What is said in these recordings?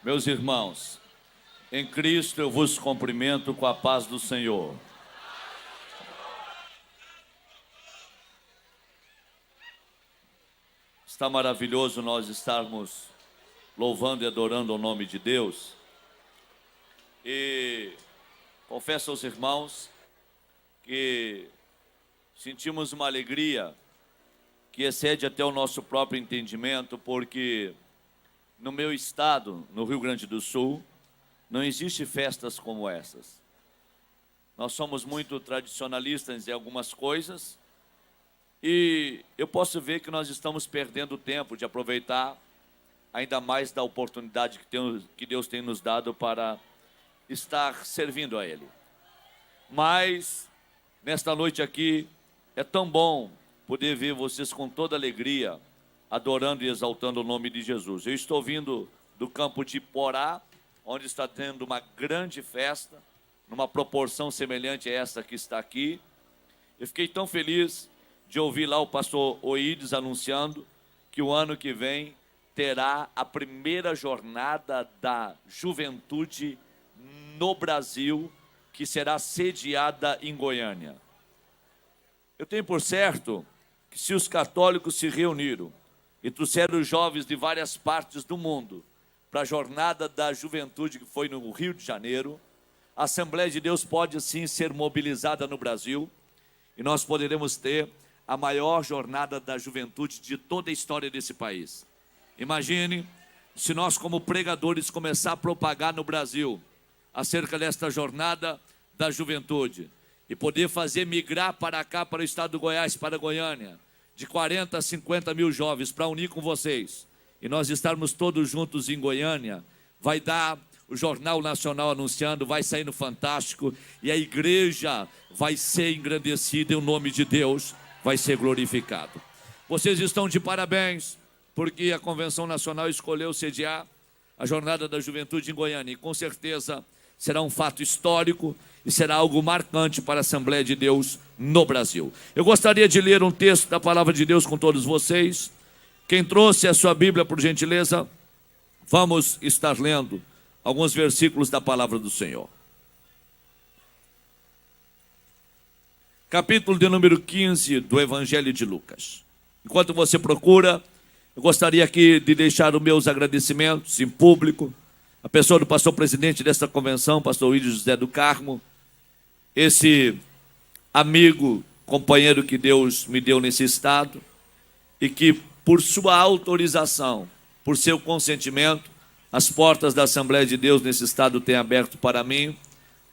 Meus irmãos, em Cristo eu vos cumprimento com a paz do Senhor. Está maravilhoso nós estarmos louvando e adorando o nome de Deus. E confesso aos irmãos que sentimos uma alegria que excede até o nosso próprio entendimento, porque no meu estado, no Rio Grande do Sul, não existe festas como essas. Nós somos muito tradicionalistas em algumas coisas e eu posso ver que nós estamos perdendo o tempo de aproveitar ainda mais da oportunidade que Deus tem nos dado para estar servindo a Ele. Mas, nesta noite aqui, é tão bom poder ver vocês com toda alegria, adorando e exaltando o nome de Jesus. Eu estou vindo do campo de Porá, onde está tendo uma grande festa, numa proporção semelhante a esta que está aqui. Eu fiquei tão feliz de ouvir lá o pastor Oídes anunciando que o ano que vem terá a primeira jornada da juventude no Brasil, que será sediada em Goiânia. Eu tenho por certo que se os católicos se reuniram e trouxeram os jovens de várias partes do mundo para a jornada da juventude que foi no Rio de Janeiro, a Assembleia de Deus pode sim ser mobilizada no Brasil e nós poderemos ter a maior jornada da juventude de toda a história desse país. Imagine se nós, como pregadores, começar a propagar no Brasil acerca desta jornada da juventude e poder fazer migrar para cá, para o estado do Goiás, para Goiânia, de 40 a 50 mil jovens para unir com vocês e nós estarmos todos juntos em Goiânia, vai dar o Jornal Nacional anunciando, vai sair no Fantástico e a igreja vai ser engrandecida e o nome de Deus vai ser glorificado. Vocês estão de parabéns, porque a Convenção Nacional escolheu sediar a Jornada da Juventude em Goiânia, e com certeza será um fato histórico e será algo marcante para a Assembleia de Deus no Brasil. Eu gostaria de ler um texto da Palavra de Deus com todos vocês. Quem trouxe a sua Bíblia, por gentileza, vamos estar lendo alguns versículos da Palavra do Senhor. Capítulo de número 15 do Evangelho de Lucas. Enquanto você procura, eu gostaria aqui de deixar os meus agradecimentos em público, a pessoa do pastor presidente desta convenção, pastor William José do Carmo, esse amigo, companheiro que Deus me deu nesse estado, e que por sua autorização, por seu consentimento, as portas da Assembleia de Deus nesse estado têm aberto para mim,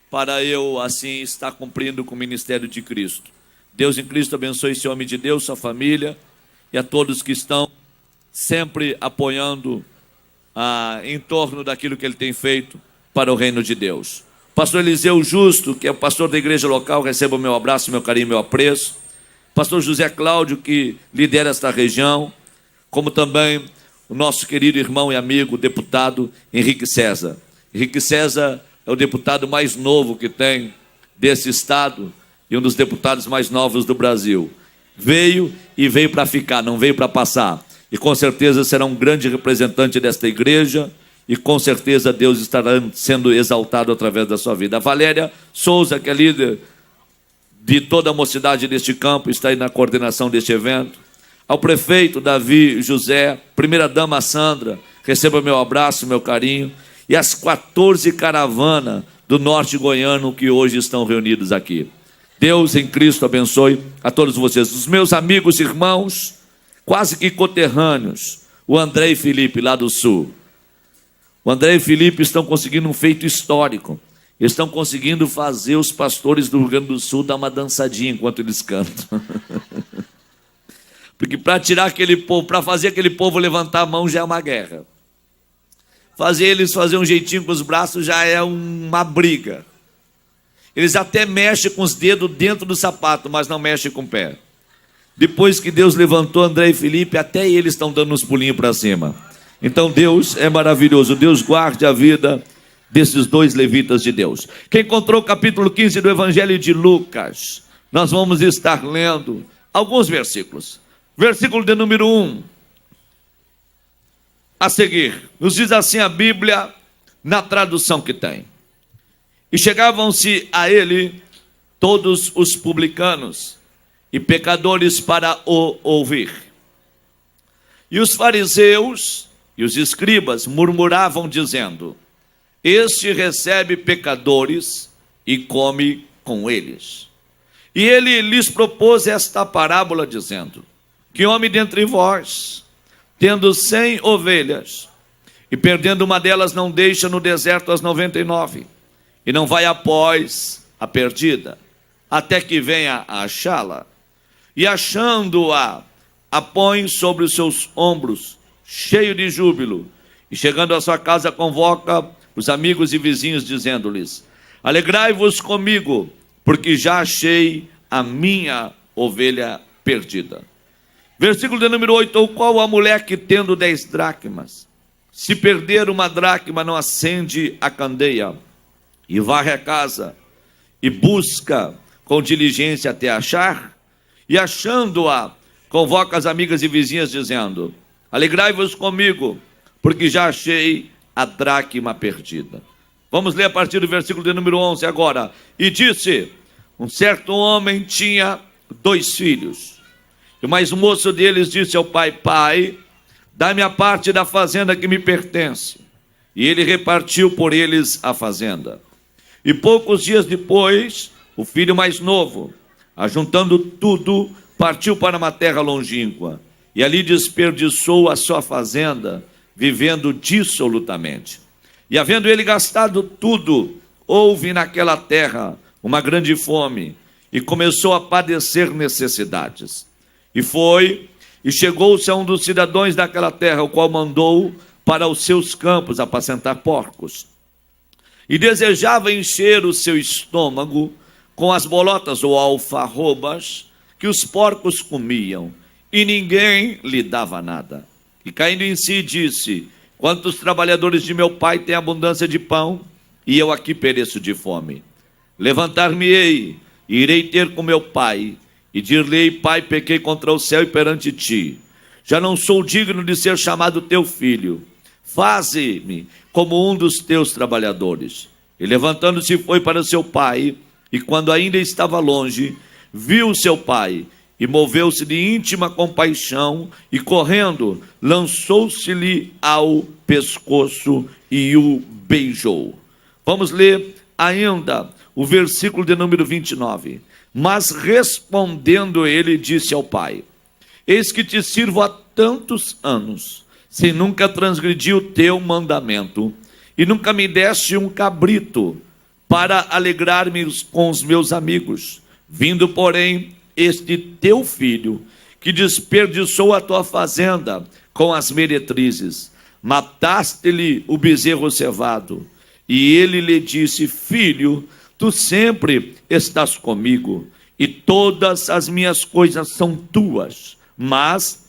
para eu assim estar cumprindo com o ministério de Cristo. Deus em Cristo abençoe esse homem de Deus, sua família, e a todos que estão sempre apoiando em torno daquilo que ele tem feito para o reino de Deus. Pastor Eliseu Justo, que é o pastor da igreja local, receba o meu abraço, meu carinho, meu apreço. Pastor José Cláudio, que lidera esta região, como também o nosso querido irmão e amigo, deputado Henrique César. Henrique César é o deputado mais novo que tem desse estado e um dos deputados mais novos do Brasil. Veio para ficar, não veio para passar. E com certeza será um grande representante desta igreja e com certeza Deus estará sendo exaltado através da sua vida. A Valéria Souza, que é líder de toda a mocidade deste campo, está aí na coordenação deste evento. Ao prefeito Davi José, primeira-dama Sandra, receba meu abraço, meu carinho, e as 14 caravanas do norte goiano que hoje estão reunidos aqui. Deus em Cristo abençoe a todos vocês. Os meus amigos e irmãos, quase que coterrâneos, o André e Felipe, lá do sul. O André e Felipe estão conseguindo um feito histórico. Estão conseguindo fazer os pastores do Rio Grande do Sul dar uma dançadinha enquanto eles cantam. Porque para tirar aquele povo, para fazer aquele povo levantar a mão já é uma guerra. Fazer eles fazer um jeitinho com os braços já é uma briga. Eles até mexem com os dedos dentro do sapato, mas não mexem com o pé. Depois que Deus levantou André e Felipe, até eles estão dando uns pulinhos para cima. Então Deus é maravilhoso. Deus guarde a vida desses dois levitas de Deus. Quem encontrou o capítulo 15 do Evangelho de Lucas, nós vamos estar lendo alguns versículos. Versículo de número 1. a seguir. Nos diz assim a Bíblia, na tradução que tem. E chegavam-se a ele todos os publicanos e pecadores para o ouvir. E os fariseus e os escribas murmuravam, dizendo: este recebe pecadores e come com eles. E ele lhes propôs esta parábola, dizendo: que homem dentre vós, tendo 100 ovelhas, e perdendo uma delas, não deixa no deserto as 99, e não vai após a perdida, até que venha a achá-la, e achando-a, a põe sobre os seus ombros, cheio de júbilo, e chegando à sua casa convoca os amigos e vizinhos, dizendo-lhes: alegrai-vos comigo, porque já achei a minha ovelha perdida. Versículo de número 8, ou qual a mulher que tendo 10 dracmas, se perder uma dracma, não acende a candeia, e varre a casa, e busca com diligência até achar, e achando-a, convoca as amigas e vizinhas, dizendo: alegrai-vos comigo, porque já achei a dracma perdida. Vamos ler a partir do versículo de número 11 agora. E disse: um certo homem tinha 2 filhos. E o mais moço deles disse ao pai: pai, dá-me a parte da fazenda que me pertence. E ele repartiu por eles a fazenda. E poucos dias depois, o filho mais novo, ajuntando tudo, partiu para uma terra longínqua, e ali desperdiçou a sua fazenda, vivendo dissolutamente. E havendo ele gastado tudo, houve naquela terra uma grande fome, e começou a padecer necessidades. E foi, e chegou-se a um dos cidadãos daquela terra, o qual mandou para os seus campos apacentar porcos. E desejava encher o seu estômago com as bolotas ou alfarrobas que os porcos comiam, e ninguém lhe dava nada. E caindo em si, disse: quantos trabalhadores de meu pai têm abundância de pão, e eu aqui pereço de fome? Levantar-me-ei, e irei ter com meu pai, e dir-lhe: pai, pequei contra o céu e perante ti. Já não sou digno de ser chamado teu filho. Faze-me como um dos teus trabalhadores. E levantando-se foi para seu pai, e quando ainda estava longe, viu seu pai, e moveu-se de íntima compaixão, e correndo, lançou-se-lhe ao pescoço e o beijou. Vamos ler ainda o versículo de número 29. Mas respondendo ele, disse ao pai: eis que te sirvo há tantos anos, sem nunca transgredir o teu mandamento, e nunca me deste um cabrito para alegrar-me com os meus amigos. Vindo, porém, este teu filho, que desperdiçou a tua fazenda com as meretrizes, mataste-lhe o bezerro cevado. E ele lhe disse: filho, tu sempre estás comigo, e todas as minhas coisas são tuas, mas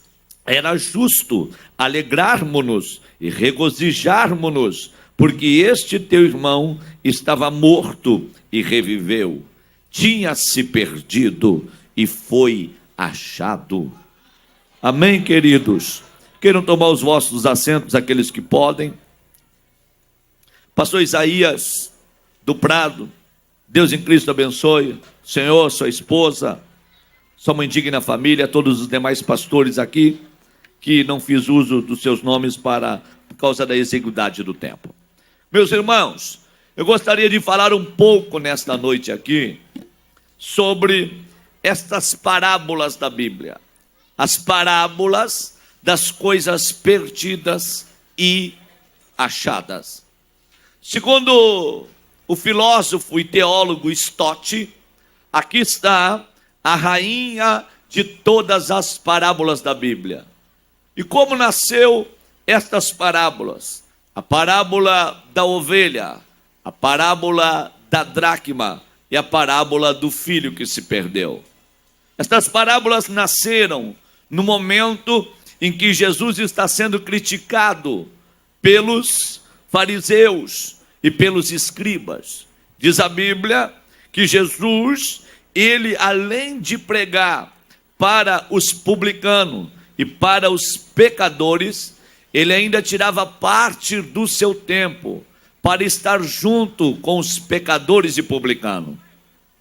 era justo alegrarmos-nos e regozijarmos-nos, porque este teu irmão estava morto e reviveu, tinha se perdido e foi achado. Amém, queridos? Queiram tomar os vossos assentos, aqueles que podem. Pastor Isaías do Prado, Deus em Cristo abençoe. Senhor, sua esposa, sua mãe digna família, todos os demais pastores aqui, que não fiz uso dos seus nomes por causa da exiguidade do tempo. Meus irmãos, eu gostaria de falar um pouco nesta noite aqui sobre estas parábolas da Bíblia, as parábolas das coisas perdidas e achadas. Segundo o filósofo e teólogo Stott, aqui está a rainha de todas as parábolas da Bíblia. E como nasceu estas parábolas? A parábola da ovelha, a parábola da dracma e a parábola do filho que se perdeu. Estas parábolas nasceram no momento em que Jesus está sendo criticado pelos fariseus e pelos escribas. Diz a Bíblia que Jesus, ele além de pregar para os publicanos e para os pecadores, ele ainda tirava parte do seu tempo para estar junto com os pecadores e publicanos.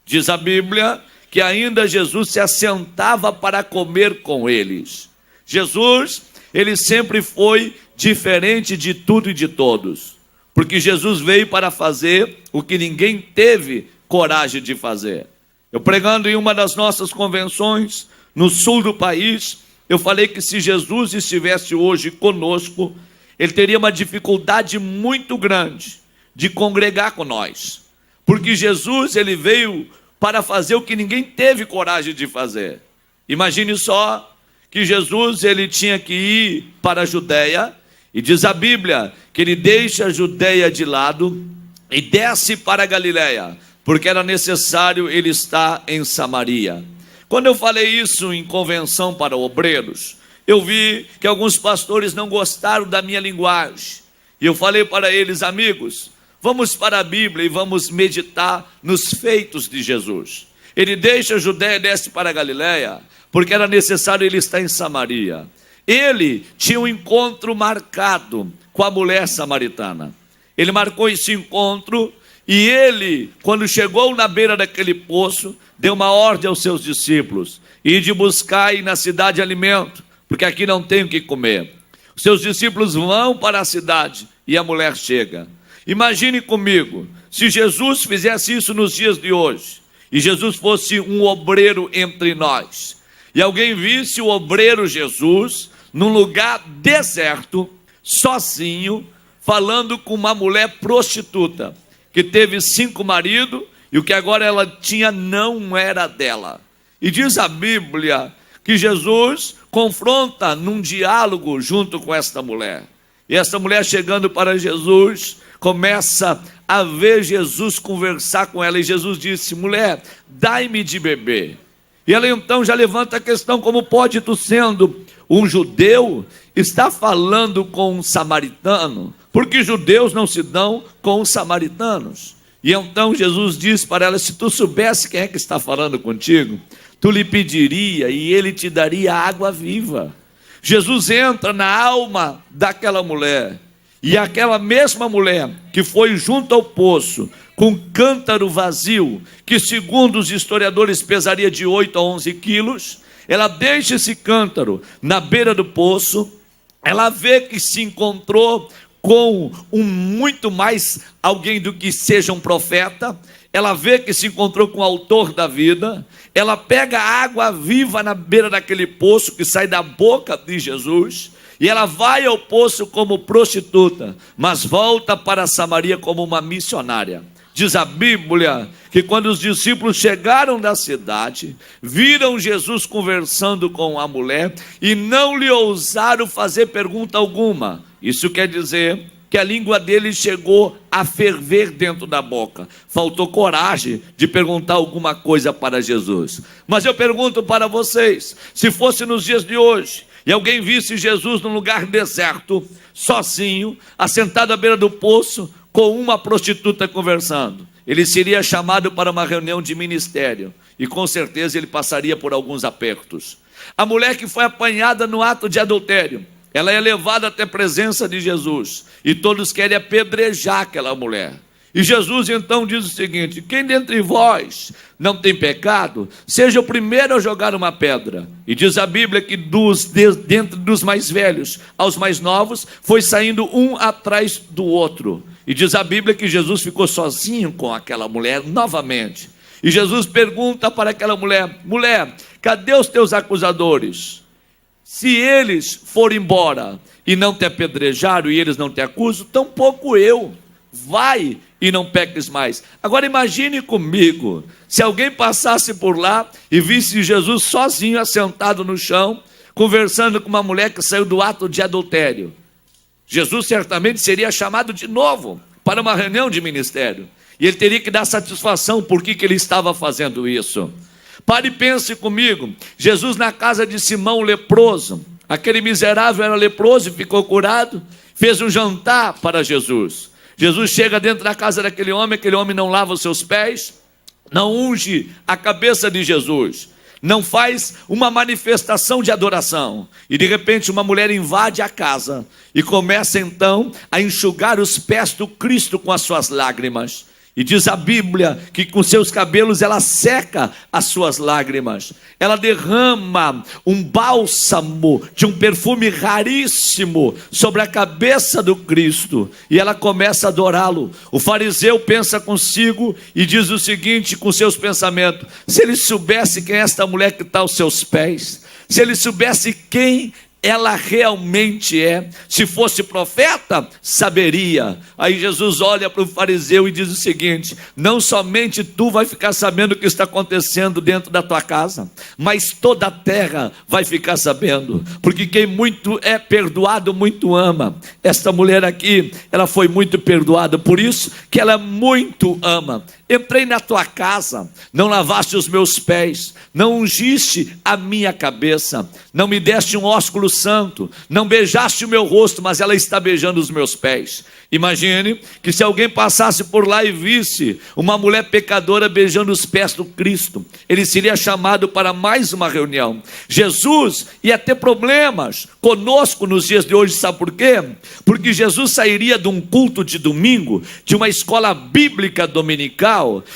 Diz a Bíblia que ainda Jesus se assentava para comer com eles. Jesus, ele sempre foi diferente de tudo e de todos, porque Jesus veio para fazer o que ninguém teve coragem de fazer. Eu pregando em uma das nossas convenções no sul do país, eu falei que se Jesus estivesse hoje conosco, ele teria uma dificuldade muito grande de congregar com nós, porque Jesus, ele veio para fazer o que ninguém teve coragem de fazer. Imagine só que Jesus, ele tinha que ir para a Judeia, e diz a Bíblia que ele deixa a Judeia de lado e desce para a Galileia, porque era necessário ele estar em Samaria. Quando eu falei isso em convenção para obreiros, eu vi que alguns pastores não gostaram da minha linguagem, e eu falei para eles: amigos, vamos para a Bíblia e vamos meditar nos feitos de Jesus. Ele deixa a Judeia e desce para a Galileia, porque era necessário ele estar em Samaria. Ele tinha um encontro marcado com a mulher samaritana. Ele marcou esse encontro, e ele, quando chegou na beira daquele poço, deu uma ordem aos seus discípulos: ir de buscar aí na cidade alimento, porque aqui não tem o que comer. Os seus discípulos vão para a cidade e a mulher chega. Imagine comigo, se Jesus fizesse isso nos dias de hoje, e Jesus fosse um obreiro entre nós, e alguém visse o obreiro Jesus num lugar deserto, sozinho, falando com uma mulher prostituta, que teve 5 maridos, e o que agora ela tinha não era dela. E diz a Bíblia que Jesus confronta num diálogo junto com esta mulher. E essa mulher, chegando para Jesus, começa a ver Jesus conversar com ela, e Jesus disse: mulher, dai-me de beber. E ela então já levanta a questão: como pode tu, sendo um judeu, estar falando com um samaritano? Porque judeus não se dão com os samaritanos. E então Jesus diz para ela: se tu soubesse quem é que está falando contigo, tu lhe pediria e ele te daria água viva. Jesus entra na alma daquela mulher, e aquela mesma mulher que foi junto ao poço com um cântaro vazio, que segundo os historiadores pesaria de 8 a 11 quilos, ela deixa esse cântaro na beira do poço. Ela vê que se encontrou com muito mais alguém do que seja um profeta. Ela vê que se encontrou com o autor da vida. Ela pega a água viva na beira daquele poço que sai da boca de Jesus, e ela vai ao poço como prostituta, mas volta para Samaria como uma missionária. Diz a Bíblia que quando os discípulos chegaram da cidade, viram Jesus conversando com a mulher e não lhe ousaram fazer pergunta alguma. Isso quer dizer que a língua dele chegou a ferver dentro da boca. Faltou coragem de perguntar alguma coisa para Jesus. Mas eu pergunto para vocês: se fosse nos dias de hoje, e alguém visse Jesus num lugar deserto, sozinho, assentado à beira do poço, com uma prostituta conversando, ele seria chamado para uma reunião de ministério, e com certeza ele passaria por alguns apertos. A mulher que foi apanhada no ato de adultério, ela é levada até a presença de Jesus, e todos querem apedrejar aquela mulher. E Jesus então diz o seguinte: quem dentre vós não tem pecado, seja o primeiro a jogar uma pedra. E diz a Bíblia que dentre dos mais velhos aos mais novos, foi saindo um atrás do outro. E diz a Bíblia que Jesus ficou sozinho com aquela mulher novamente. E Jesus pergunta para aquela mulher: mulher, cadê os teus acusadores? Se eles forem embora e não te apedrejaram e eles não te acusam, tampouco eu. Vai e não peques mais. Agora imagine comigo, se alguém passasse por lá e visse Jesus sozinho, assentado no chão, conversando com uma mulher que saiu do ato de adultério. Jesus certamente seria chamado de novo para uma reunião de ministério, e ele teria que dar satisfação por que ele estava fazendo isso. Pare e pense comigo. Jesus na casa de Simão leproso, aquele miserável era leproso e ficou curado, fez um jantar para Jesus. Jesus chega dentro da casa daquele homem, aquele homem não lava os seus pés, não unge a cabeça de Jesus. não faz uma manifestação de adoração. E de repente uma mulher invade a casa e começa então a enxugar os pés do Cristo com as suas lágrimas. E diz a Bíblia que com seus cabelos ela seca as suas lágrimas. Ela derrama um bálsamo de um perfume raríssimo sobre a cabeça do Cristo. E ela começa a adorá-lo. O fariseu pensa consigo e diz o seguinte com seus pensamentos: se ele soubesse quem é esta mulher que está aos seus pés, se ele soubesse quem ela realmente é, se fosse profeta, saberia. Aí Jesus olha para o fariseu e diz o seguinte: não somente tu vai ficar sabendo o que está acontecendo dentro da tua casa, mas toda a terra vai ficar sabendo, porque quem muito é perdoado, muito ama. Esta mulher aqui, ela foi muito perdoada, por isso que ela muito ama. Entrei na tua casa, não lavaste os meus pés, não ungiste a minha cabeça, não me deste um ósculo santo, não beijaste o meu rosto, mas ela está beijando os meus pés. Imagine que se alguém passasse por lá e visse uma mulher pecadora beijando os pés do Cristo, ele seria chamado para mais uma reunião. Jesus ia ter problemas conosco nos dias de hoje, sabe por quê? Porque Jesus sairia de um culto de domingo, de uma escola bíblica dominical,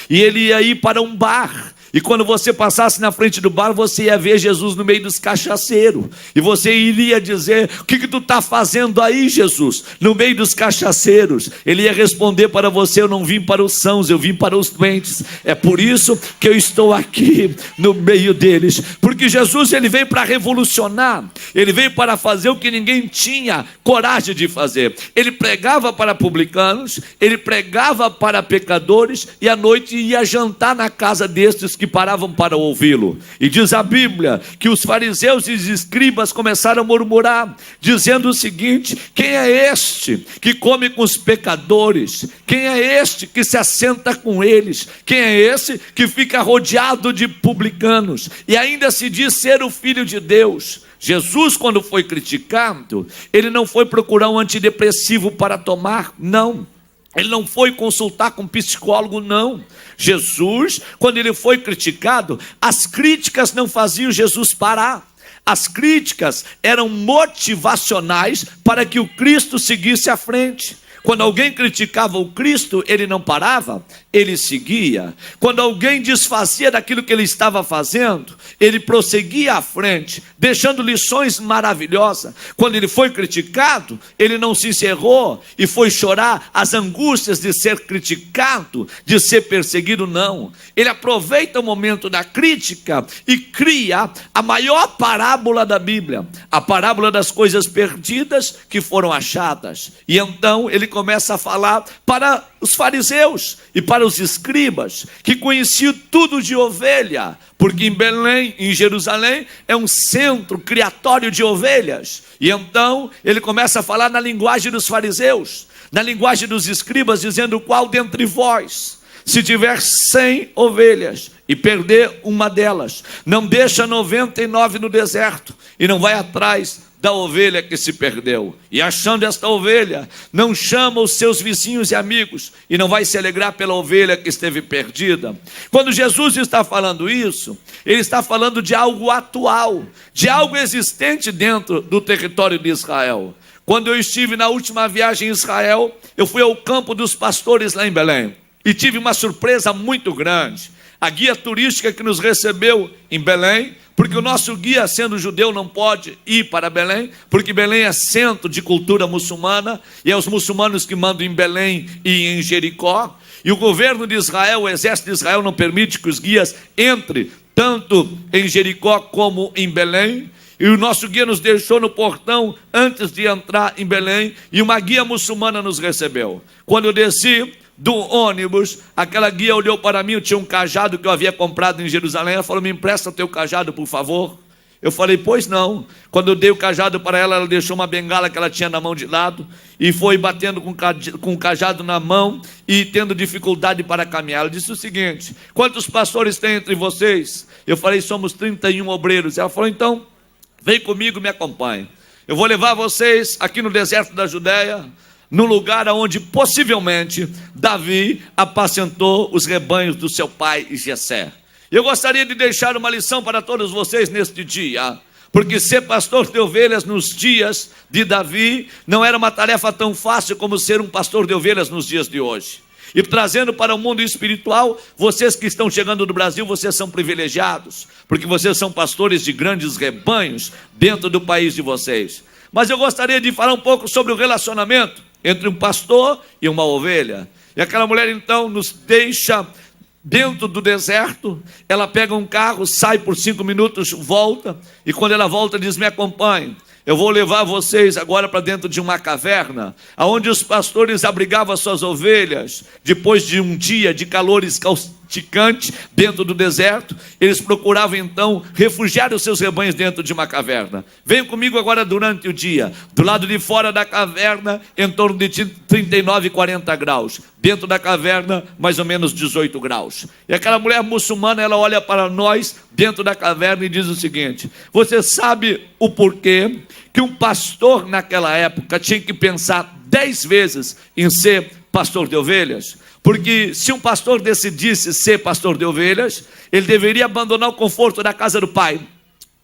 e ele ia ir para um bar. E quando você passasse na frente do bar, você ia ver Jesus no meio dos cachaceiros. E você iria dizer: o que tu está fazendo aí, Jesus? No meio dos cachaceiros. Ele ia responder para você: eu não vim para os sãos, eu vim para os doentes. É por isso que eu estou aqui no meio deles. Porque Jesus, ele veio para revolucionar. Ele veio para fazer o que ninguém tinha coragem de fazer. Ele pregava para publicanos, ele pregava para pecadores, e à noite ia jantar na casa destes que paravam para ouvi-lo. E diz a Bíblia que os fariseus e os escribas começaram a murmurar, dizendo o seguinte: quem é este que come com os pecadores? Quem é este que se assenta com eles? Quem é esse que fica rodeado de publicanos e ainda se diz ser o Filho de Deus? Jesus, quando foi criticado, ele não foi procurar um antidepressivo para tomar, não. Ele não foi consultar com um psicólogo, não. Jesus, quando ele foi criticado, as críticas não faziam Jesus parar. As críticas eram motivacionais para que o Cristo seguisse à frente. Quando alguém criticava o Cristo, ele não parava, ele seguia. Quando alguém desfazia daquilo que ele estava fazendo, ele prosseguia à frente, deixando lições maravilhosas. Quando ele foi criticado, ele não se encerrou e foi chorar as angústias de ser criticado, de ser perseguido, não. Ele aproveita o momento da crítica e cria a maior parábola da Bíblia, a parábola das coisas perdidas que foram achadas. E então ele começa a falar para os fariseus e para os escribas, que conheciam tudo de ovelha, porque em Belém, em Jerusalém, é um centro criatório de ovelhas. E então ele começa a falar na linguagem dos fariseus, na linguagem dos escribas, dizendo: qual dentre vós, se tiver 100 ovelhas e perder uma delas, não deixa 99 no deserto e não vai atrás da ovelha que se perdeu? E achando esta ovelha, não chama os seus vizinhos e amigos e não vai se alegrar pela ovelha que esteve perdida? Quando Jesus está falando isso, ele está falando de algo atual, de algo existente dentro do território de Israel. Quando eu estive na última viagem em Israel, eu fui ao campo dos pastores lá em Belém e tive uma surpresa muito grande. A guia turística que nos recebeu em Belém, porque o nosso guia, sendo judeu, não pode ir para Belém, porque Belém é centro de cultura muçulmana, e é os muçulmanos que mandam em Belém e em Jericó, e o governo de Israel, o exército de Israel, não permite que os guias entrem tanto em Jericó como em Belém. E o nosso guia nos deixou no portão antes de entrar em Belém, e uma guia muçulmana nos recebeu. Quando eu desci do ônibus, aquela guia olhou para mim, eu tinha um cajado que eu havia comprado em Jerusalém, ela falou: me empresta o teu cajado, por favor. Eu falei: pois não. Quando eu dei o cajado para ela, ela deixou uma bengala que ela tinha na mão de lado, e foi batendo com o cajado na mão, e tendo dificuldade para caminhar. Ela disse o seguinte: quantos pastores tem entre vocês? Eu falei: somos 31 obreiros. Ela falou: então, vem comigo, me acompanhe. Eu vou levar vocês aqui no deserto da Judéia, no lugar onde possivelmente Davi apacentou os rebanhos do seu pai Jessé. Eu gostaria de deixar uma lição para todos vocês neste dia, porque ser pastor de ovelhas nos dias de Davi não era uma tarefa tão fácil como ser um pastor de ovelhas nos dias de hoje. E trazendo para o mundo espiritual, vocês que estão chegando do Brasil, vocês são privilegiados, porque vocês são pastores de grandes rebanhos dentro do país de vocês. Mas eu gostaria de falar um pouco sobre o relacionamento entre um pastor e uma ovelha. E aquela mulher então nos deixa dentro do deserto. Ela pega um carro, sai por 5 minutos, volta, e quando ela volta diz: me acompanhe, eu vou levar vocês agora para dentro de uma caverna, onde os pastores abrigavam as suas ovelhas. Depois de um dia de calor escaldante dentro do deserto, eles procuravam então refugiar os seus rebanhos dentro de uma caverna. Venham comigo agora durante o dia. Do lado de fora da caverna, em torno de 39, 40 graus. Dentro da caverna, mais ou menos 18 graus. E aquela mulher muçulmana, ela olha para nós dentro da caverna e diz o seguinte: você sabe o porquê que um pastor naquela época tinha que pensar 10 vezes em ser pastor de ovelhas? Porque se um pastor decidisse ser pastor de ovelhas, ele deveria abandonar o conforto da casa do pai,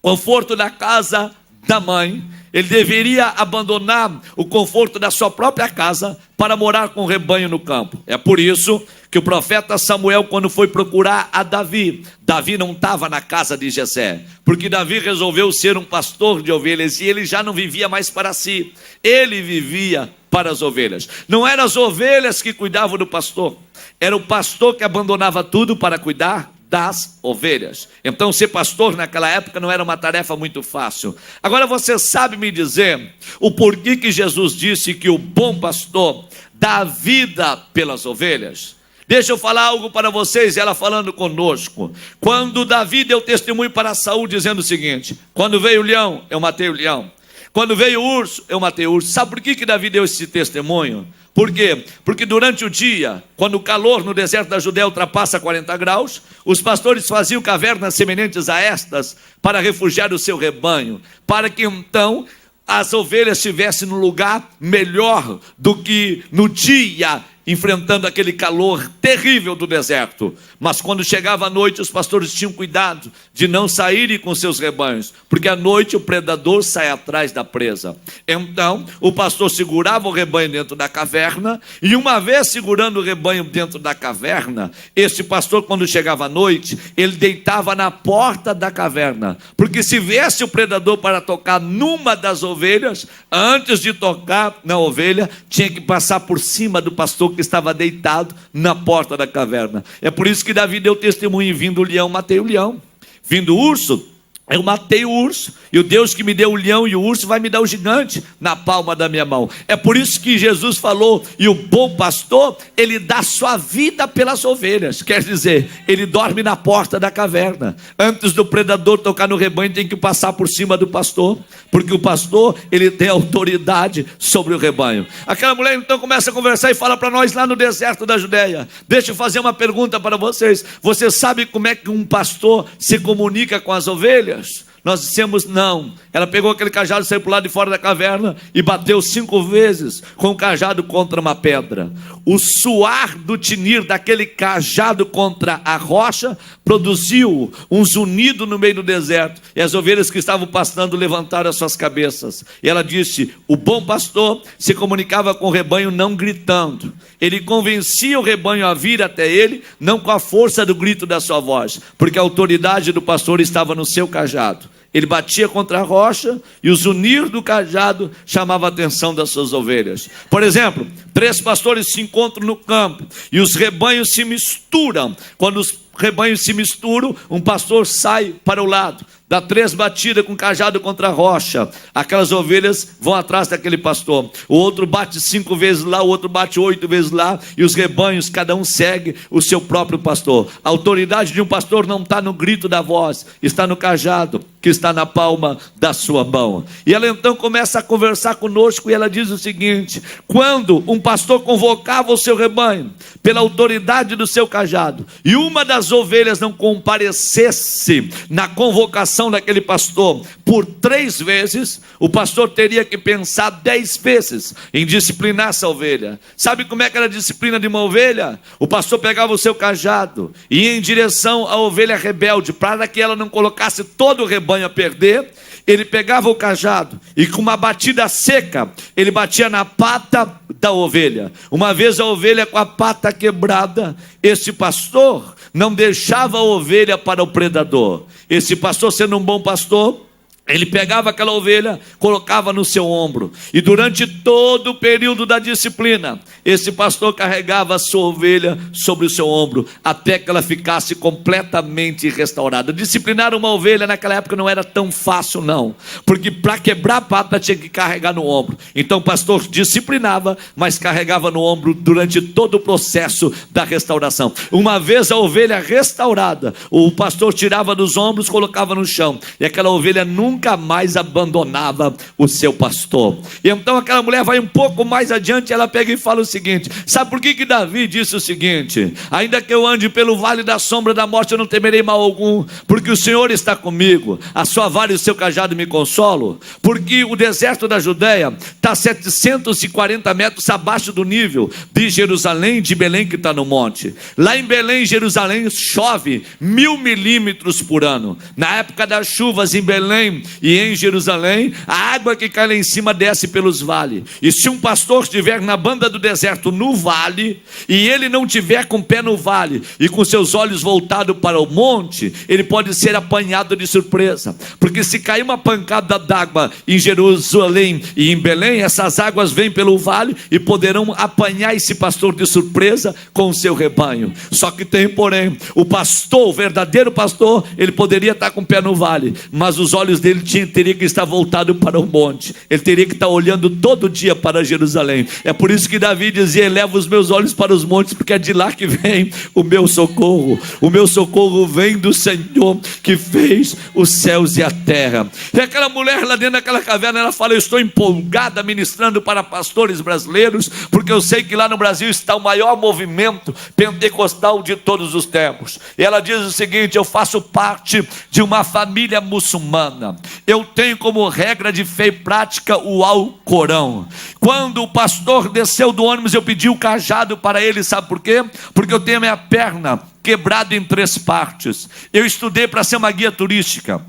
conforto da casa da mãe. Ele deveria abandonar o conforto da sua própria casa para morar com o rebanho no campo. É por isso que o profeta Samuel, quando foi procurar a Davi, Davi não estava na casa de Jessé, porque Davi resolveu ser um pastor de ovelhas, e ele já não vivia mais para si, ele vivia para as ovelhas. Não eram as ovelhas que cuidavam do pastor, era o pastor que abandonava tudo para cuidar das ovelhas. Então ser pastor naquela época não era uma tarefa muito fácil. Agora você sabe me dizer o porquê que Jesus disse que o bom pastor dá vida pelas ovelhas? Deixa eu falar algo para vocês, ela falando conosco. Quando Davi deu testemunho para Saul dizendo o seguinte: quando veio o leão, eu matei o leão. Quando veio o urso, eu matei o urso. Sabe por que Davi deu esse testemunho? Por quê? Porque durante o dia, quando o calor no deserto da Judéia ultrapassa 40 graus, os pastores faziam cavernas semelhantes a estas para refugiar o seu rebanho, para que então as ovelhas estivessem no lugar melhor do que no dia, enfrentando aquele calor terrível do deserto. Mas quando chegava a noite, os pastores tinham cuidado de não saírem com seus rebanhos, porque à noite o predador sai atrás da presa. Então o pastor segurava o rebanho dentro da caverna, e uma vez segurando o rebanho dentro da caverna, esse pastor, quando chegava à noite, ele deitava na porta da caverna, porque se viesse o predador para tocar numa das ovelhas, antes de tocar na ovelha, tinha que passar por cima do pastor que estava deitado na porta da caverna. É por isso que Davi deu testemunho: vindo o leão, matei o leão. Vindo o urso, eu matei o urso, e o Deus que me deu o leão e o urso vai me dar o gigante na palma da minha mão. É por isso que Jesus falou: e o bom pastor, ele dá sua vida pelas ovelhas. Quer dizer, ele dorme na porta da caverna. Antes do predador tocar no rebanho, tem que passar por cima do pastor, porque o pastor, ele tem autoridade sobre o rebanho. Aquela mulher então começa a conversar e fala para nós lá no deserto da Judéia. Deixa eu fazer uma pergunta para vocês: você sabe como é que um pastor se comunica com as ovelhas? Nós dissemos não. Ela pegou aquele cajado, saiu para o lado de fora da caverna e bateu 5 vezes com o cajado contra uma pedra. O suar do tinir daquele cajado contra a rocha produziu um zunido no meio do deserto, e as ovelhas que estavam pastando levantaram as suas cabeças. E ela disse: o bom pastor se comunicava com o rebanho não gritando. Ele convencia o rebanho a vir até ele, não com a força do grito da sua voz, porque a autoridade do pastor estava no seu cajado. Ele batia contra a rocha, e o zunir do cajado chamava a atenção das suas ovelhas. Por exemplo, 3 pastores se encontram no campo, e os rebanhos se misturam. Quando os rebanhos se misturam, um pastor sai para o lado, dá 3 batidas com o cajado contra a rocha. Aquelas ovelhas vão atrás daquele pastor. O outro bate 5 vezes lá, o outro bate 8 vezes lá, e os rebanhos, cada um segue o seu próprio pastor. A autoridade de um pastor não está no grito da voz, está no cajado. que está na palma da sua mão. E ela então começa a conversar conosco e ela diz o seguinte: quando um pastor convocava o seu rebanho pela autoridade do seu cajado e uma das ovelhas não comparecesse na convocação daquele pastor por 3 vezes, o pastor teria que pensar 10 vezes em disciplinar essa ovelha. Sabe como é que era a disciplina de uma ovelha? O pastor pegava o seu cajado e ia em direção à ovelha rebelde, para que ela não colocasse todo o rebanho a perder. Ele pegava o cajado e com uma batida seca, ele batia na pata da ovelha. Uma vez a ovelha com a pata quebrada, esse pastor não deixava a ovelha para o predador. Esse pastor, sendo um bom pastor, ele pegava aquela ovelha, colocava no seu ombro, e durante todo o período da disciplina, esse pastor carregava a sua ovelha sobre o seu ombro, até que ela ficasse completamente restaurada. Disciplinar uma ovelha naquela época não era tão fácil não, porque para quebrar a pata tinha que carregar no ombro. Então o pastor disciplinava, mas carregava no ombro durante todo o processo da restauração. Uma vez a ovelha restaurada, o pastor tirava dos ombros, colocava no chão, e aquela ovelha nunca mais abandonava o seu pastor. E então aquela mulher vai um pouco mais adiante, ela pega e fala o seguinte: sabe por que Davi disse o seguinte: ainda que eu ande pelo vale da sombra da morte, eu não temerei mal algum, porque o Senhor está comigo, a sua vara e o seu cajado me consolam. Porque o deserto da Judeia está 740 metros abaixo do nível de Jerusalém, de Belém, que está no monte. Lá em Belém, Jerusalém, chove 1000 milímetros por ano. Na época das chuvas em Belém e em Jerusalém, a água que cai lá em cima desce pelos vales. E se um pastor estiver na banda do deserto, no vale, e ele não tiver com o pé no vale e com seus olhos voltados para o monte, ele pode ser apanhado de surpresa. Porque se cair uma pancada d'água em Jerusalém e em Belém, essas águas vêm pelo vale e poderão apanhar esse pastor de surpresa com o seu rebanho. Só que tem porém, o pastor, o verdadeiro pastor, ele poderia estar com o pé no vale, mas os olhos dele teria que estar voltado para o monte. Ele teria que estar olhando todo dia para Jerusalém. É por isso que Davi dizia: eleva os meus olhos para os montes, porque é de lá que vem o meu socorro. O meu socorro vem do Senhor que fez os céus e a terra. E aquela mulher lá dentro daquela caverna, ela fala: eu estou empolgada ministrando para pastores brasileiros, porque eu sei que lá no Brasil está o maior movimento pentecostal de todos os tempos. E ela diz o seguinte: eu faço parte de uma família muçulmana. Eu tenho como regra de fé e prática o Alcorão. Quando o pastor desceu do ônibus, eu pedi o cajado para ele. Sabe por quê? Porque eu tenho a minha perna quebrada em 3 partes. Eu estudei para ser uma guia turística.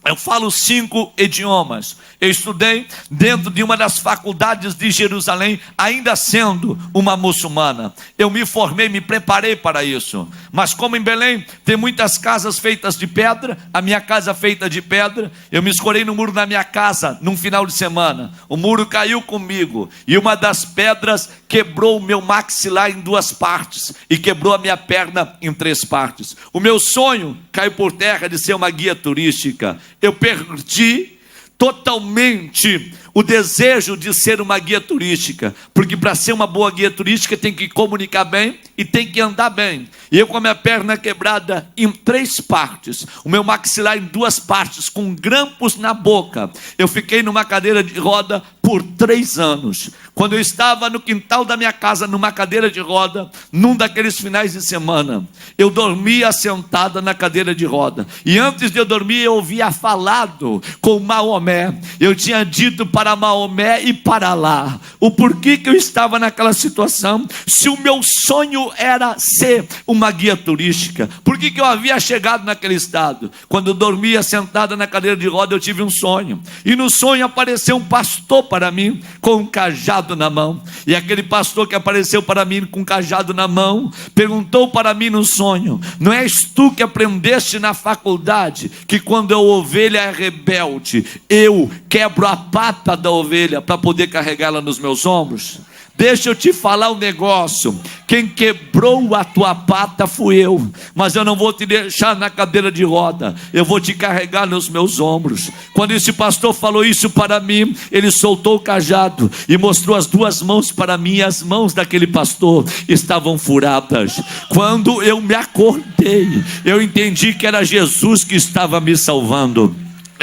Eu falo 5 idiomas. Eu estudei dentro de uma das faculdades de Jerusalém, ainda sendo uma muçulmana. Eu me formei, me preparei para isso. Mas como em Belém tem muitas casas feitas de pedra, a minha casa feita de pedra, eu me escorei no muro da minha casa num final de semana. O muro caiu comigo e uma das pedras quebrou o meu maxilar em 2 partes e quebrou a minha perna em 3 partes. O meu sonho caiu por terra de ser uma guia turística. Eu perdi totalmente o desejo de ser uma guia turística, porque para ser uma boa guia turística tem que comunicar bem e tem que andar bem. E eu com a minha perna quebrada em 3 partes, o meu maxilar em 2 partes, com grampos na boca, eu fiquei numa cadeira de roda por 3 anos. Quando eu estava no quintal da minha casa, numa cadeira de roda, num daqueles finais de semana, eu dormia sentada na cadeira de roda, e antes de eu dormir eu ouvia falado com Maomé. Eu tinha dito para Maomé e para lá o porquê que eu estava naquela situação. Se o meu sonho era ser uma guia turística, por que eu havia chegado naquele estado? Quando eu dormia sentada na cadeira de roda, eu tive um sonho, e no sonho apareceu um pastor para mim com um cajado na mão. E aquele pastor que apareceu para mim com um cajado na mão perguntou para mim no sonho: não és tu que aprendeste na faculdade que quando a ovelha é rebelde, eu quebro a pata da ovelha para poder carregá-la nos meus ombros? Deixa eu te falar um negócio: quem quebrou a tua pata fui eu, mas eu não vou te deixar na cadeira de roda, eu vou te carregar nos meus ombros. Quando esse pastor falou isso para mim, ele soltou o cajado e mostrou as 2 mãos para mim, e as mãos daquele pastor estavam furadas. Quando eu me acordei, eu entendi que era Jesus que estava me salvando.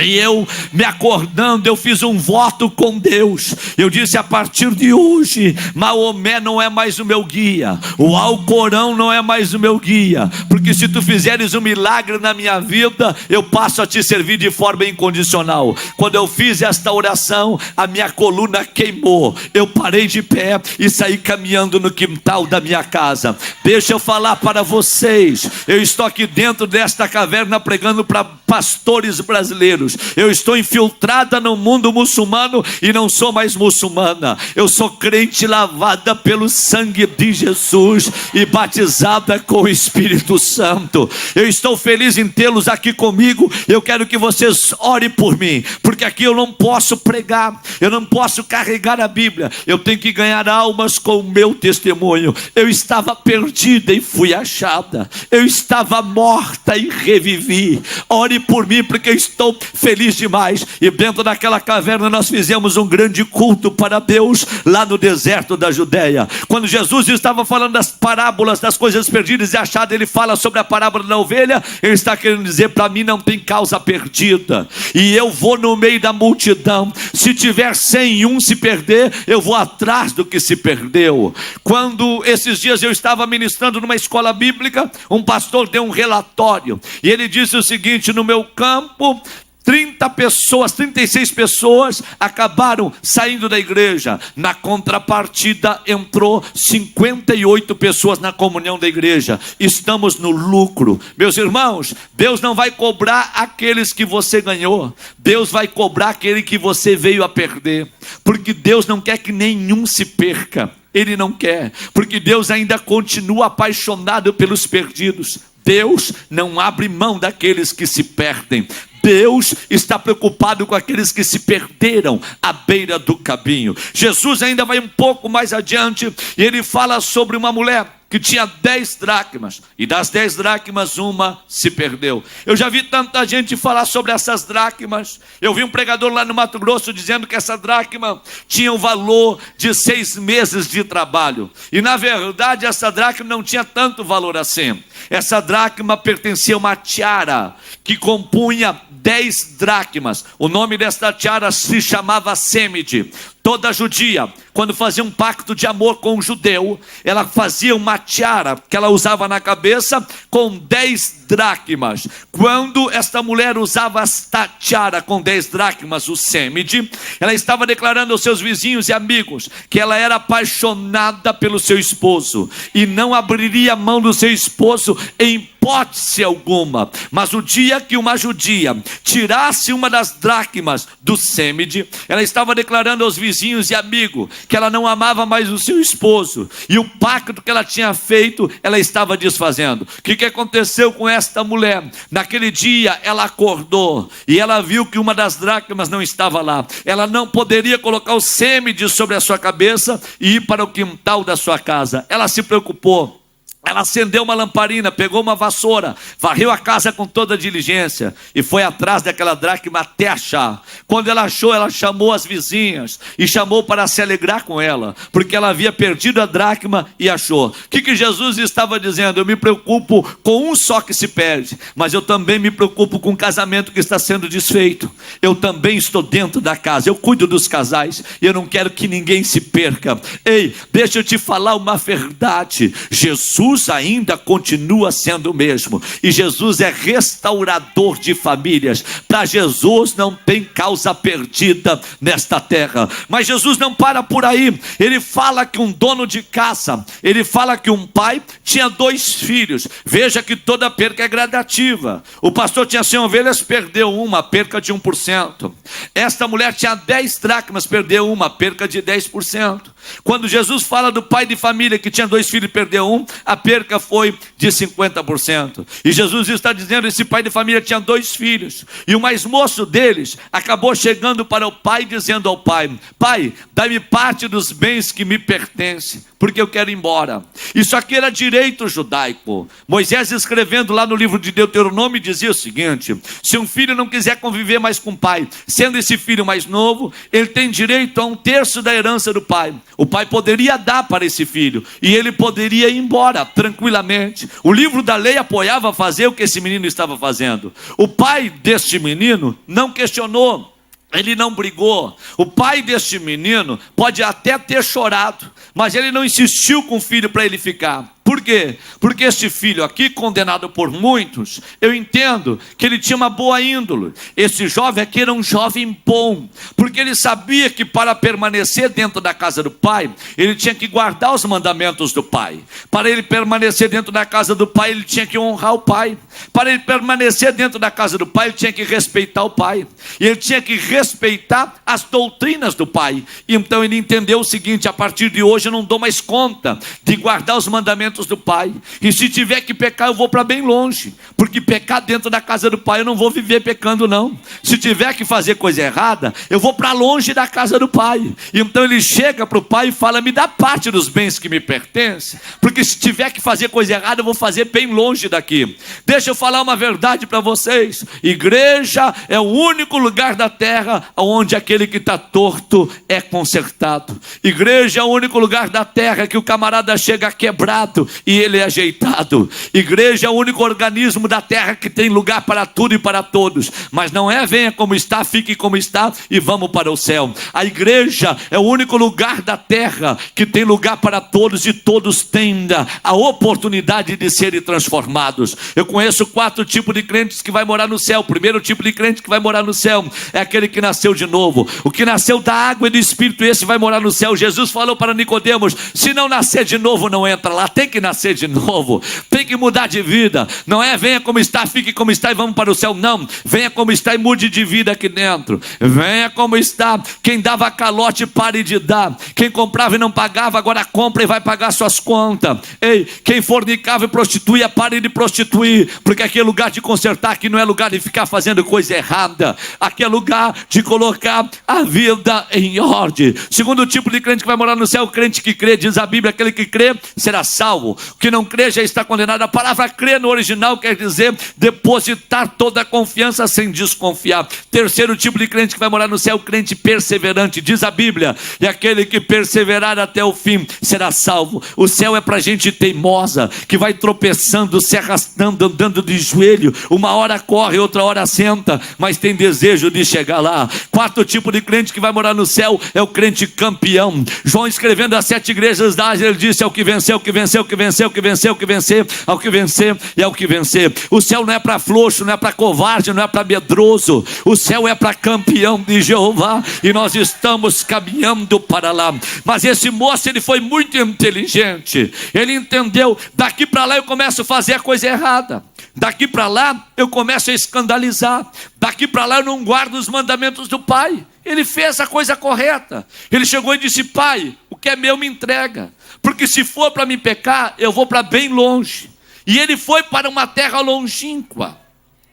E eu, me acordando, eu fiz um voto com Deus. Eu disse: a partir de hoje, Maomé não é mais o meu guia, o Alcorão não é mais o meu guia, porque se tu fizeres um milagre na minha vida, eu passo a te servir de forma incondicional. Quando eu fiz esta oração, a minha coluna queimou, eu parei de pé e saí caminhando no quintal da minha casa. Deixa eu falar para vocês, eu estou aqui dentro desta caverna pregando para pastores brasileiros. Eu estou infiltrada no mundo muçulmano e não sou mais muçulmana. Eu sou crente lavada pelo sangue de Jesus e batizada com o Espírito Santo. Eu estou feliz em tê-los aqui comigo. Eu quero que vocês orem por mim, porque aqui eu não posso pregar, eu não posso carregar a Bíblia. Eu tenho que ganhar almas com o meu testemunho. Eu estava perdida e fui achada. Eu estava morta e revivi. Ore por mim, porque eu estou feliz demais. E dentro daquela caverna nós fizemos um grande culto para Deus, lá no deserto da Judéia. Quando Jesus estava falando das parábolas das coisas perdidas e achadas, ele fala sobre a parábola da ovelha. Ele está querendo dizer: para mim não tem causa perdida, e eu vou no meio da multidão. Se tiver 100 e um se perder, eu vou atrás do que se perdeu. Quando esses dias eu estava ministrando numa escola bíblica, um pastor deu um relatório, e ele disse o seguinte: no meu campo 36 pessoas acabaram saindo da igreja. Na contrapartida, entrou 58 pessoas na comunhão da igreja. Estamos no lucro. Meus irmãos, Deus não vai cobrar aqueles que você ganhou, Deus vai cobrar aquele que você veio a perder, porque Deus não quer que nenhum se perca. Ele não quer, porque Deus ainda continua apaixonado pelos perdidos. Deus não abre mão daqueles que se perdem. Deus está preocupado com aqueles que se perderam à beira do caminho. Jesus ainda vai um pouco mais adiante e ele fala sobre uma mulher que tinha 10 dracmas, e das 10 dracmas uma se perdeu. Eu já vi tanta gente falar sobre essas dracmas. Eu vi um pregador lá no Mato Grosso dizendo que essa dracma tinha o valor de 6 meses de trabalho, e na verdade essa dracma não tinha tanto valor assim. Essa dracma pertencia a uma tiara que compunha 10 dracmas. O nome desta tiara se chamava Sêmide. Toda judia, quando fazia um pacto de amor com um judeu, ela fazia uma tiara que ela usava na cabeça com 10 dracmas. Quando esta mulher usava esta tiara com 10 dracmas, o Sêmide, ela estava declarando aos seus vizinhos e amigos que ela era apaixonada pelo seu esposo e não abriria mão do seu esposo em hipótese alguma. Mas o dia que uma judia tirasse uma das dracmas do Sêmide, ela estava declarando aos vizinhos e amigos que ela não amava mais o seu esposo, e o pacto que ela tinha feito, ela estava desfazendo. O que aconteceu com esta mulher? Naquele dia ela acordou e ela viu que uma das dracmas não estava lá. Ela não poderia colocar o Sêmide sobre a sua cabeça e ir para o quintal da sua casa. Ela se preocupou. Ela acendeu uma lamparina, pegou uma vassoura, varreu a casa com toda a diligência e foi atrás daquela dracma até achar. Quando ela achou, ela chamou as vizinhas e chamou para se alegrar com ela, porque ela havia perdido a dracma e achou. O que Jesus estava dizendo? Eu me preocupo com um só que se perde, mas eu também me preocupo com o casamento que está sendo desfeito. Eu também estou dentro da casa, eu cuido dos casais e eu não quero que ninguém se perca. Ei, deixa eu te falar uma verdade. Jesus ainda continua sendo o mesmo, e Jesus é restaurador de famílias. Para Jesus não tem causa perdida nesta terra. Mas Jesus não para por aí. Ele fala que um dono de casa, ele fala que um pai tinha 2 filhos. Veja que toda perca é gradativa. O pastor tinha 100 ovelhas, perdeu uma, perca de 1%. Esta mulher tinha 10 dracmas, perdeu uma, perca de 10%. Quando Jesus fala do pai de família que tinha 2 filhos e perdeu um, a perca foi de 50%. E Jesus está dizendo: esse pai de família tinha 2 filhos, e o mais moço deles acabou chegando para o pai, dizendo ao pai: pai, dá-me parte dos bens que me pertencem, porque eu quero ir embora. Isso aqui era direito judaico. Moisés, escrevendo lá no livro de Deuteronômio, dizia o seguinte: se um filho não quiser conviver mais com o pai, sendo esse filho mais novo, ele tem direito a 1/3 da herança do pai. O pai poderia dar para esse filho e ele poderia ir embora tranquilamente. O livro da lei apoiava fazer o que esse menino estava fazendo. O pai deste menino não questionou, ele não brigou. O pai deste menino pode até ter chorado, mas ele não insistiu com o filho para ele ficar. Por quê? Porque este filho aqui, condenado por muitos, eu entendo que ele tinha uma boa índole. Esse jovem aqui era um jovem bom, porque ele sabia que para permanecer dentro da casa do pai, ele tinha que guardar os mandamentos do pai. Para ele permanecer dentro da casa do pai, ele tinha que honrar o pai. Para ele permanecer dentro da casa do pai, ele tinha que respeitar o pai. E ele tinha que respeitar as doutrinas do pai. Então ele entendeu o seguinte: a partir de hoje eu não dou mais conta de guardar os mandamentos do pai, e se tiver que pecar eu vou para bem longe, porque pecar dentro da casa do pai eu não vou viver pecando não. Se tiver que fazer coisa errada, eu vou para longe da casa do pai. Então ele chega para o pai e fala: me dá parte dos bens que me pertencem, porque se tiver que fazer coisa errada eu vou fazer bem longe daqui. Deixa eu falar uma verdade para vocês: igreja é o único lugar da terra onde aquele que está torto é consertado. Igreja é o único lugar da terra que o camarada chega quebrado e ele é ajeitado. Igreja é o único organismo da terra que tem lugar para tudo e para todos, mas não é venha como está, fique como está e vamos para o céu. A igreja é o único lugar da terra que tem lugar para todos e todos têm a oportunidade de serem transformados. Eu conheço 4 tipos de crentes que vai morar no céu. O primeiro tipo de crente que vai morar no céu é aquele que nasceu de novo. O que nasceu da água e do Espírito, esse vai morar no céu. Jesus falou para Nicodemos: se não nascer de novo não entra lá. Tem que nascer de novo, tem que mudar de vida. Não é venha como está, fique como está e vamos para o céu. Não, venha como está e mude de vida aqui dentro. Venha como está. Quem dava calote, pare de dar. Quem comprava e não pagava, agora compra e vai pagar suas contas. Ei, quem fornicava e prostituía, pare de prostituir, porque aqui é lugar de consertar, aqui não é lugar de ficar fazendo coisa errada. Aqui é lugar de colocar a vida em ordem. Segundo tipo de crente que vai morar no céu, o crente que crê. Diz a Bíblia: aquele que crê será salvo. O que não crê já está condenado. A palavra crer no original quer dizer depositar toda a confiança sem desconfiar. Terceiro tipo de crente que vai morar no céu, o crente perseverante. Diz a Bíblia: e aquele que perseverar até o fim será salvo. O céu é para gente teimosa, que vai tropeçando, se arrastando, andando de joelho. Uma hora corre, outra hora senta, mas tem desejo de chegar lá. Quarto tipo de crente que vai morar no céu é o crente campeão. João, escrevendo as 7 igrejas da Ásia, ele disse: ao que venceu, que venceu, que venceu, que venceu, que vencer, ao que vencer e ao que vencer. O céu não é para frouxo, não é para covarde, não é para medroso. O céu é para campeão de Jeová, e nós estamos caminhando para lá. Mas esse moço, ele foi muito inteligente. Ele entendeu: daqui para lá eu começo a fazer a coisa errada, daqui para lá eu começo a escandalizar, daqui para lá eu não guardo os mandamentos do pai. Ele fez a coisa correta. Ele chegou e disse: pai, o que é meu me entrega, porque se for para me pecar, eu vou para bem longe. E ele foi para uma terra longínqua.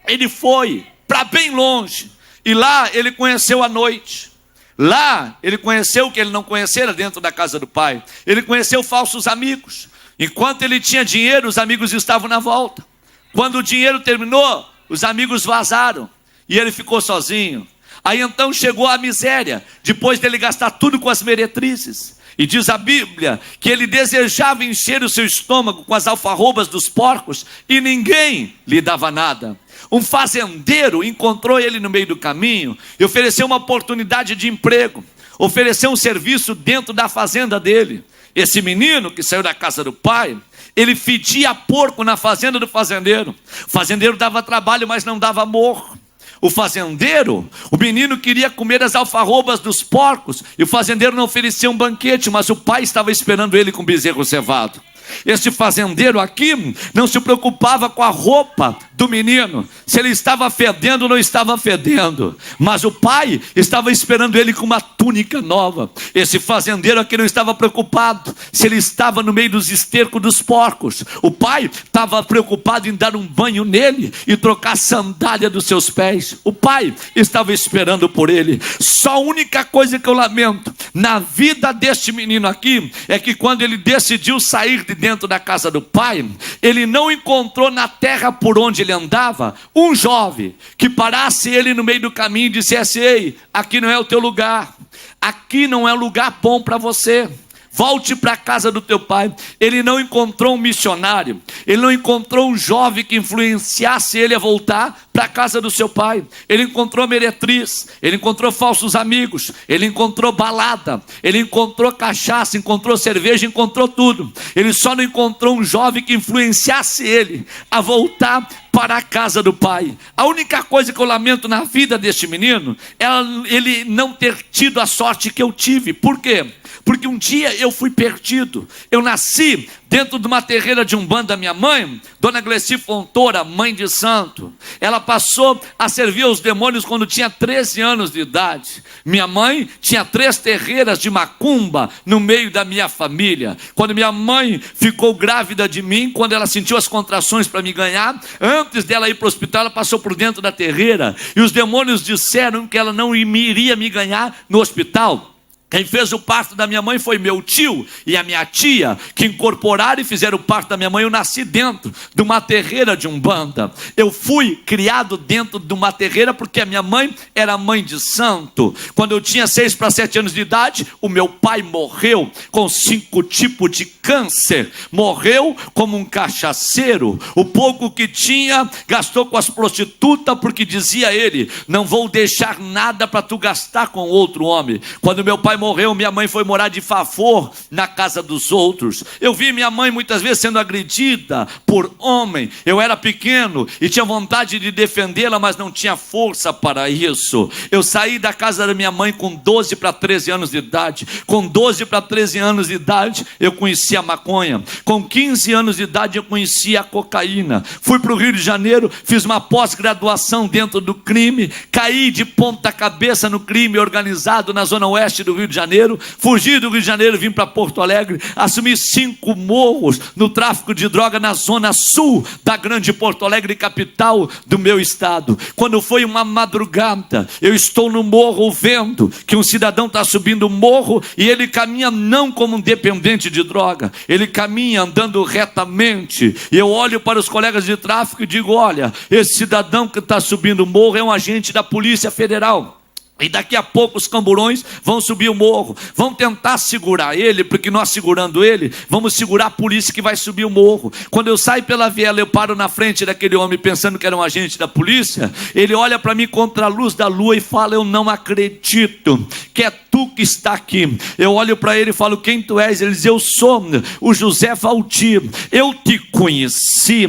Ele foi para bem longe. E lá ele conheceu a noite. Lá ele conheceu o que ele não conhecera dentro da casa do pai. Ele conheceu falsos amigos. Enquanto ele tinha dinheiro, os amigos estavam na volta. Quando o dinheiro terminou, os amigos vazaram e ele ficou sozinho. Aí então chegou a miséria, depois dele gastar tudo com as meretrizes. E diz a Bíblia que ele desejava encher o seu estômago com as alfarrobas dos porcos e ninguém lhe dava nada. Um fazendeiro encontrou ele no meio do caminho e ofereceu uma oportunidade de emprego, ofereceu um serviço dentro da fazenda dele. Esse menino que saiu da casa do pai, ele fedia porco na fazenda do fazendeiro. O fazendeiro dava trabalho, mas não dava amor. O fazendeiro, o menino queria comer as alfarrobas dos porcos, e o fazendeiro não oferecia um banquete, mas o pai estava esperando ele com bezerro cevado. Esse fazendeiro aqui não se preocupava com a roupa do menino, se ele estava fedendo ou não estava fedendo, mas o pai estava esperando ele com uma túnica nova. Esse fazendeiro aqui não estava preocupado se ele estava no meio dos estercos dos porcos. O pai estava preocupado em dar um banho nele e trocar a sandália dos seus pés. O pai estava esperando por ele. Só a única coisa que eu lamento na vida deste menino aqui é que quando ele decidiu sair de dentro da casa do pai, ele não encontrou na terra por onde ele andava um jovem que parasse ele no meio do caminho e dissesse: ei, aqui não é o teu lugar, aqui não é lugar bom para você, volte para a casa do teu pai. Ele não encontrou um missionário, ele não encontrou um jovem que influenciasse ele a voltar para a casa do seu pai. Ele encontrou meretriz, ele encontrou falsos amigos, ele encontrou balada, ele encontrou cachaça, encontrou cerveja, encontrou tudo. Ele só não encontrou um jovem que influenciasse ele a voltar para a casa do pai. A única coisa que eu lamento na vida deste menino é ele não ter tido a sorte que eu tive. Por quê? Porque um dia eu fui perdido. Eu nasci dentro de uma terreira de umbanda. Minha mãe, Dona Gleci Fontoura, mãe de santo, ela passou a servir aos demônios quando tinha 13 anos de idade. Minha mãe tinha 3 terreiras de macumba no meio da minha família. Quando minha mãe ficou grávida de mim, quando ela sentiu as contrações para me ganhar, antes dela ir para o hospital, ela passou por dentro da terreira, e os demônios disseram que ela não iria me ganhar no hospital. Quem fez o parto da minha mãe foi meu tio e a minha tia, que incorporaram e fizeram o parto da minha mãe. Eu nasci dentro de uma terreira de umbanda. Eu fui criado dentro de uma terreira porque a minha mãe era mãe de santo. Quando eu tinha 6 para 7 anos de idade, o meu pai morreu com 5 tipos de câncer. Morreu como um cachaceiro. O pouco que tinha, gastou com as prostitutas, porque dizia ele: não vou deixar nada para tu gastar com outro homem. Quando meu pai morreu, minha mãe foi morar de favor na casa dos outros. Eu vi minha mãe muitas vezes sendo agredida por homem. Eu era pequeno e tinha vontade de defendê-la, mas não tinha força para isso. Eu saí da casa da minha mãe com 12 para 13 anos de idade. Com 12 para 13 anos de idade, eu conheci a maconha. Com 15 anos de idade, eu conheci a cocaína. Fui para o Rio de Janeiro, fiz uma pós-graduação dentro do crime, caí de ponta cabeça no crime organizado na zona oeste do Rio de Janeiro, fugi do Rio de Janeiro, vim para Porto Alegre, assumi 5 morros no tráfico de droga na zona sul da grande Porto Alegre, capital do meu estado. Quando foi uma madrugada, eu estou no morro vendo que um cidadão está subindo o morro e ele caminha não como um dependente de droga, ele caminha andando retamente, e eu olho para os colegas de tráfico e digo: olha, esse cidadão que está subindo o morro é um agente da Polícia Federal. E daqui a pouco os camburões vão subir o morro, vão tentar segurar ele, porque nós segurando ele, vamos segurar a polícia que vai subir o morro. Quando eu saio pela viela, eu paro na frente daquele homem pensando que era um agente da polícia. Ele olha para mim contra a luz da lua e fala: eu não acredito que é tu que está aqui. Eu olho para ele e falo: quem tu és? Ele diz: eu sou o José Valtir. Eu te conheci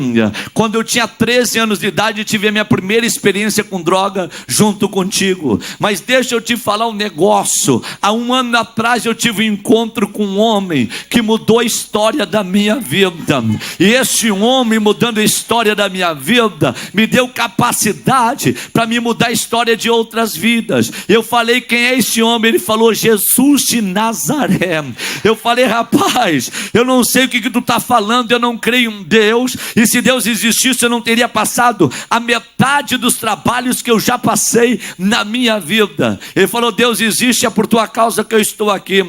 quando eu tinha 13 anos de idade e tive a minha primeira experiência com droga junto contigo. Mas deixa eu te falar um negócio. Há 1 ano atrás eu tive um encontro com um homem que mudou a história da minha vida. E esse homem, mudando a história da minha vida, me deu capacidade para me mudar a história de outras vidas. Eu falei: quem é esse homem? Ele falou: Jesus de Nazaré. Eu falei: rapaz, eu não sei o que tu está falando, eu não creio em Deus, e se Deus existisse eu não teria passado a metade dos trabalhos que eu já passei na minha vida. Ele falou: Deus existe, é por tua causa que eu estou aqui.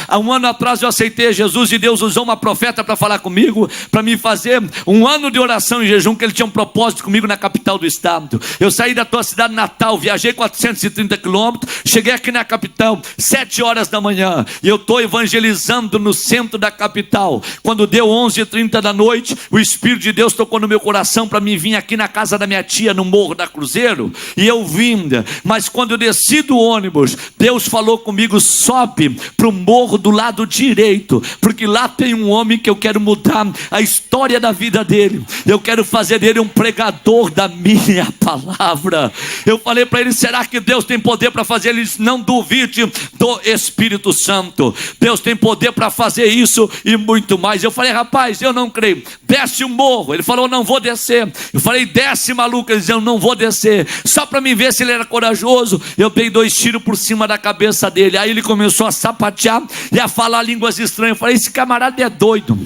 Há 1 ano atrás eu aceitei Jesus e Deus usou uma profeta para falar comigo, para me fazer 1 ano de oração e jejum, que ele tinha um propósito comigo na capital do estado. Eu saí da tua cidade natal, viajei 430 quilômetros, cheguei aqui na capital 7 horas da manhã, e eu estou evangelizando no centro da capital. Quando deu 11h30 da noite, o Espírito de Deus tocou no meu coração para mim vir aqui na casa da minha tia, no Morro da Cruzeiro, e eu vim. Mas quando eu desci do ônibus, Deus falou comigo: sobe para o morro do lado direito, porque lá tem um homem que eu quero mudar a história da vida dele. Eu quero fazer dele um pregador da minha palavra. Eu falei para ele: será que Deus tem poder para fazer? Ele disse: não duvide do Espírito Santo, Deus tem poder para fazer isso e muito mais. Eu falei: rapaz, eu não creio, desce o morro. Ele falou: não vou descer. Eu falei: desce, maluco. Ele disse: eu não vou descer. Só para me ver se ele era corajoso, eu dei 2 tiros por cima da cabeça dele. Aí ele começou a sapatear e a falar línguas estranhas. Eu falei: esse camarada é doido.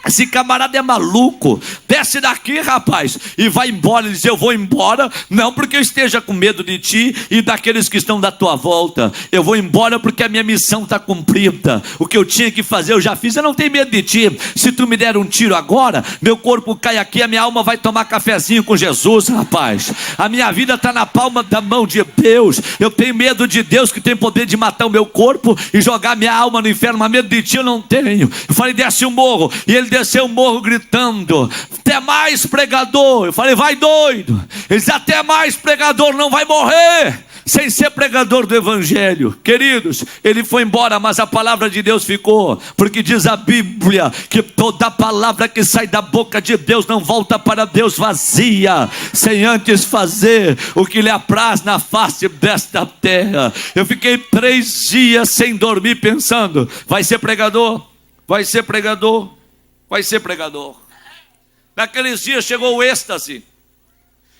Esse camarada é maluco, desce daqui, rapaz, e vai embora. Ele diz: eu vou embora, não porque eu esteja com medo de ti e daqueles que estão da tua volta. Eu vou embora porque a minha missão está cumprida. O que eu tinha que fazer eu já fiz. Eu não tenho medo de ti. Se tu me der um tiro agora, meu corpo cai aqui, a minha alma vai tomar cafezinho com Jesus, rapaz. A minha vida está na palma da mão de Deus. Eu tenho medo de Deus, que tem poder de matar o meu corpo e jogar minha alma no inferno, mas medo de ti eu não tenho. Eu falei: desce o morro. E ele desceu o morro gritando: até mais, pregador. Eu falei: vai doido. Ele disse: até mais, pregador, não vai morrer sem ser pregador do evangelho. Queridos, ele foi embora, mas a palavra de Deus ficou, porque diz a Bíblia que toda palavra que sai da boca de Deus não volta para Deus vazia, sem antes fazer o que lhe apraz na face desta terra. Eu fiquei 3 dias sem dormir pensando: vai ser pregador, vai ser pregador, vai ser pregador. Naqueles dias chegou o êxtase.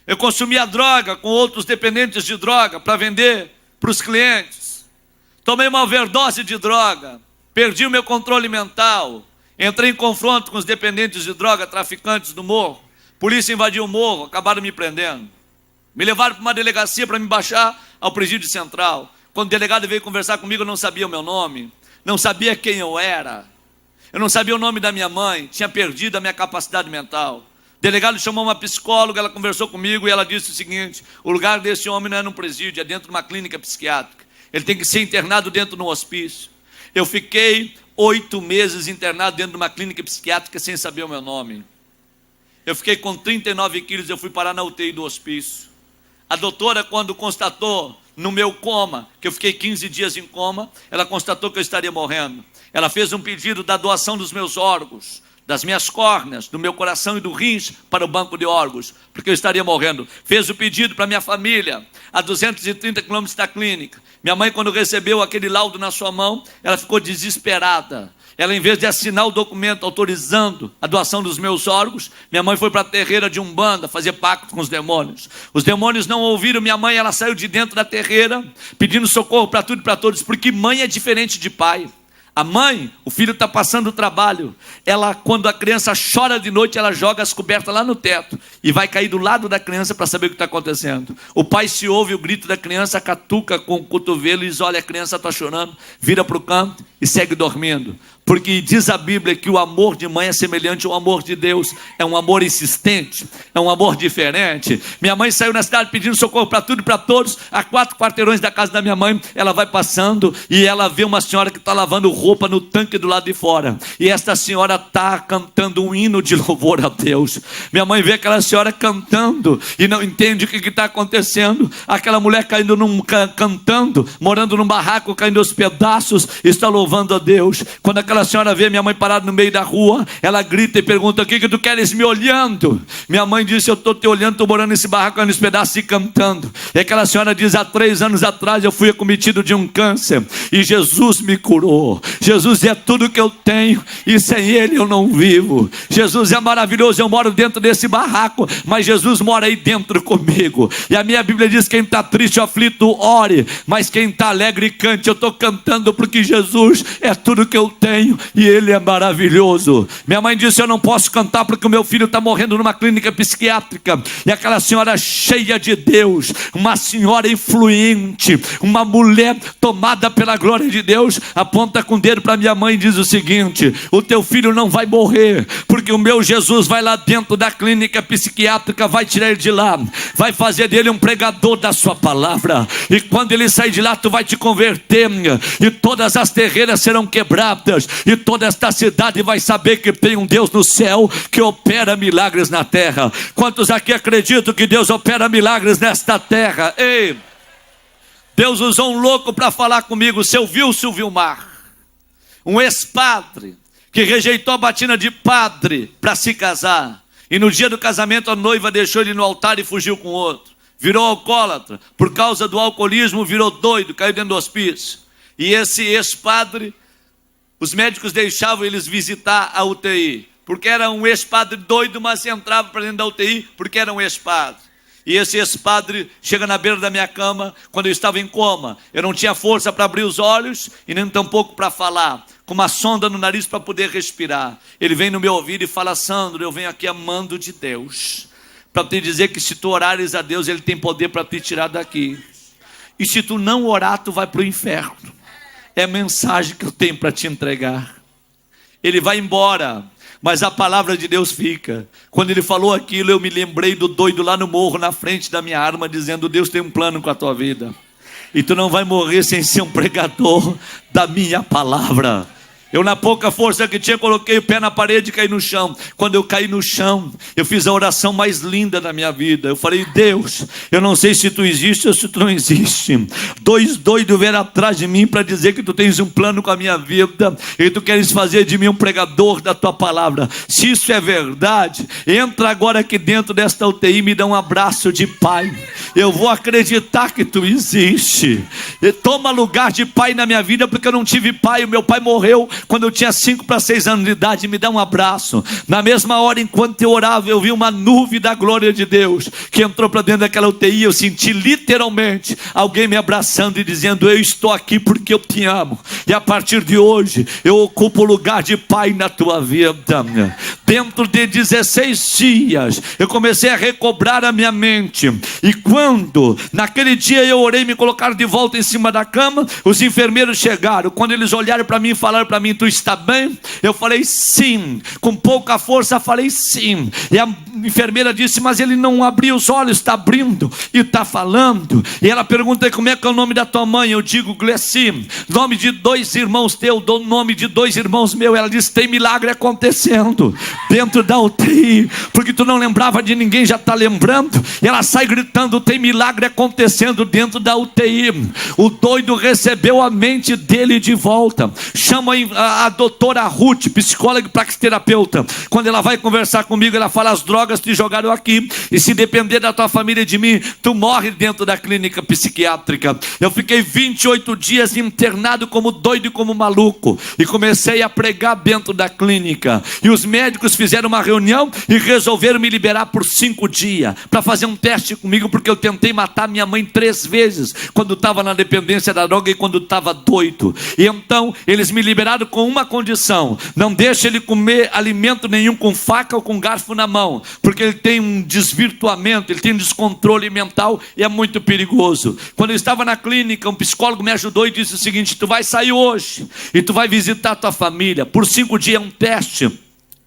Eu consumia droga com outros dependentes de droga para vender para os clientes. Tomei uma overdose de droga, perdi o meu controle mental, entrei em confronto com os dependentes de droga, traficantes do morro. Polícia invadiu o morro, acabaram me prendendo. Me levaram para uma delegacia para me baixar ao presídio central. Quando o delegado veio conversar comigo, eu não sabia o meu nome, não sabia quem eu era. Eu não sabia o nome da minha mãe, tinha perdido a minha capacidade mental. O delegado chamou uma psicóloga, ela conversou comigo e ela disse o seguinte: o lugar desse homem não é num presídio, é dentro de uma clínica psiquiátrica. Ele tem que ser internado dentro de um hospício. Eu fiquei 8 meses internado dentro de uma clínica psiquiátrica sem saber o meu nome. Eu fiquei com 39 quilos, eu fui parar na UTI do hospício. A doutora, quando constatou no meu coma, que eu fiquei 15 dias em coma, ela constatou que eu estaria morrendo. Ela fez um pedido da doação dos meus órgãos, das minhas córneas, do meu coração e do rins para o banco de órgãos, porque eu estaria morrendo. Fez o pedido para minha família, a 230 quilômetros da clínica. Minha mãe, quando recebeu aquele laudo na sua mão, ela ficou desesperada. Ela, em vez de assinar o documento autorizando a doação dos meus órgãos, minha mãe foi para a terreira de Umbanda fazer pacto com os demônios. Os demônios não ouviram minha mãe, ela saiu de dentro da terreira pedindo socorro para tudo e para todos, porque mãe é diferente de pai. A mãe, o filho está passando o trabalho, ela, quando a criança chora de noite, ela joga as cobertas lá no teto e vai cair do lado da criança para saber o que está acontecendo. O pai, se ouve o grito da criança, catuca com o cotovelo e diz: olha, a criança está chorando, vira para o canto e segue dormindo. Porque diz a Bíblia que o amor de mãe é semelhante ao amor de Deus. É um amor insistente, é um amor diferente. Minha mãe saiu na cidade pedindo socorro para tudo e para todos. A 4 quarteirões da casa da minha mãe, ela vai passando e ela vê uma senhora que está lavando roupa no tanque do lado de fora. E esta senhora está cantando um hino de louvor a Deus. Minha mãe vê aquela senhora cantando e não entende o que está acontecendo. Aquela mulher cantando, morando num barraco, caindo aos pedaços, está louvando a Deus. Quando aquela senhora vê minha mãe parada no meio da rua, ela grita e pergunta: o que tu queres me olhando? Minha mãe disse: eu estou te olhando, estou morando nesse barraco, nesse pedaço e cantando. E aquela senhora diz: há 3 anos atrás eu fui acometido de um câncer e Jesus me curou. Jesus é tudo que eu tenho e sem Ele eu não vivo. Jesus é maravilhoso, eu moro dentro desse barraco, mas Jesus mora aí dentro comigo. E a minha Bíblia diz: quem está triste ou aflito, ore, mas quem está alegre, cante. Eu estou cantando porque Jesus é tudo que eu tenho e Ele é maravilhoso. Minha mãe disse: eu não posso cantar porque o meu filho está morrendo numa clínica psiquiátrica. E aquela senhora cheia de Deus, uma senhora influente, uma mulher tomada pela glória de Deus, aponta com o dedo para minha mãe e diz o seguinte: o teu filho não vai morrer, porque o meu Jesus vai lá dentro da clínica psiquiátrica, vai tirar ele de lá, vai fazer dele um pregador da sua palavra, e quando ele sair de lá, tu vai te converter, e todas as terreiras serão quebradas, e toda esta cidade vai saber que tem um Deus no céu que opera milagres na terra. Quantos aqui acreditam que Deus opera milagres nesta terra? Ei, Deus usou um louco para falar comigo, seu Wilson Vilmar, um ex-padre que rejeitou a batina de padre para se casar, e no dia do casamento a noiva deixou ele no altar e fugiu com outro, virou alcoólatra, por causa do alcoolismo virou doido, caiu dentro do hospício. E esse ex-padre, os médicos deixavam eles visitar a UTI, porque era um ex-padre doido, mas entrava para dentro da UTI porque era um ex-padre. E esse ex-padre chega na beira da minha cama, quando eu estava em coma. Eu não tinha força para abrir os olhos e nem tampouco para falar. com uma sonda no nariz para poder respirar. Ele vem no meu ouvido e fala: Sandro, eu venho aqui amando de Deus, para te dizer que se tu orares a Deus, Ele tem poder para te tirar daqui. E se tu não orar, tu vai para o inferno. É a mensagem que eu tenho para te entregar. Ele vai embora, mas a palavra de Deus fica. Quando ele falou aquilo, eu me lembrei do doido lá no morro, na frente da minha arma, dizendo: Deus tem um plano com a tua vida, e tu não vai morrer sem ser um pregador da minha palavra. Eu, na pouca força que tinha, coloquei o pé na parede e caí no chão. Quando eu caí no chão, eu fiz a oração mais linda da minha vida. Eu falei: Deus, eu não sei se tu existe ou se tu não existe. Dois doidos vieram atrás de mim para dizer que tu tens um plano com a minha vida, e tu queres fazer de mim um pregador da tua palavra. Se isso é verdade, entra agora aqui dentro desta UTI e me dá um abraço de pai. Eu vou acreditar que tu existe. E toma lugar de pai na minha vida, porque eu não tive pai. O meu pai morreu quando eu tinha 5 para 6 anos de idade. Me dá um abraço. Na mesma hora, enquanto eu orava, eu vi uma nuvem da glória de Deus que entrou para dentro daquela UTI. Eu senti literalmente alguém me abraçando e dizendo: eu estou aqui porque eu te amo, e a partir de hoje eu ocupo o lugar de pai na tua vida. Dentro de 16 dias eu comecei a recobrar a minha mente. E quando naquele dia eu orei, me colocaram de volta em cima da cama, os enfermeiros chegaram. Quando eles olharam para mim e falaram para mim: tu está bem? Eu falei: sim. Com pouca força falei: sim. E a enfermeira disse: mas ele não abriu os olhos. Está abrindo e está falando. E ela pergunta: como é que é o nome da tua mãe? Eu digo: Gleci. Nome de 2 irmãos teu, dou nome de 2 irmãos meu. Ela disse: tem milagre acontecendo dentro da UTI, porque tu não lembrava de ninguém, já está lembrando. E ela sai gritando: tem milagre acontecendo dentro da UTI. O doido recebeu a mente dele de volta. Chama a doutora Ruth, psicóloga e praxiterapeuta. Quando ela vai conversar comigo, ela fala: as drogas te jogaram aqui, e se depender da tua família e de mim, tu morre dentro da clínica psiquiátrica. Eu fiquei 28 dias internado como doido e como maluco, e comecei a pregar dentro da clínica. E os médicos fizeram uma reunião e resolveram me liberar por 5 dias para fazer um teste comigo, porque eu tentei matar minha mãe 3 vezes quando estava na dependência da droga e quando estava doido. E então eles me liberaram com uma condição: não deixe ele comer alimento nenhum com faca ou com garfo na mão, porque ele tem um desvirtuamento, ele tem um descontrole mental e é muito perigoso. Quando eu estava na clínica, um psicólogo me ajudou e disse o seguinte: tu vai sair hoje e tu vai visitar a tua família por 5 dias, um teste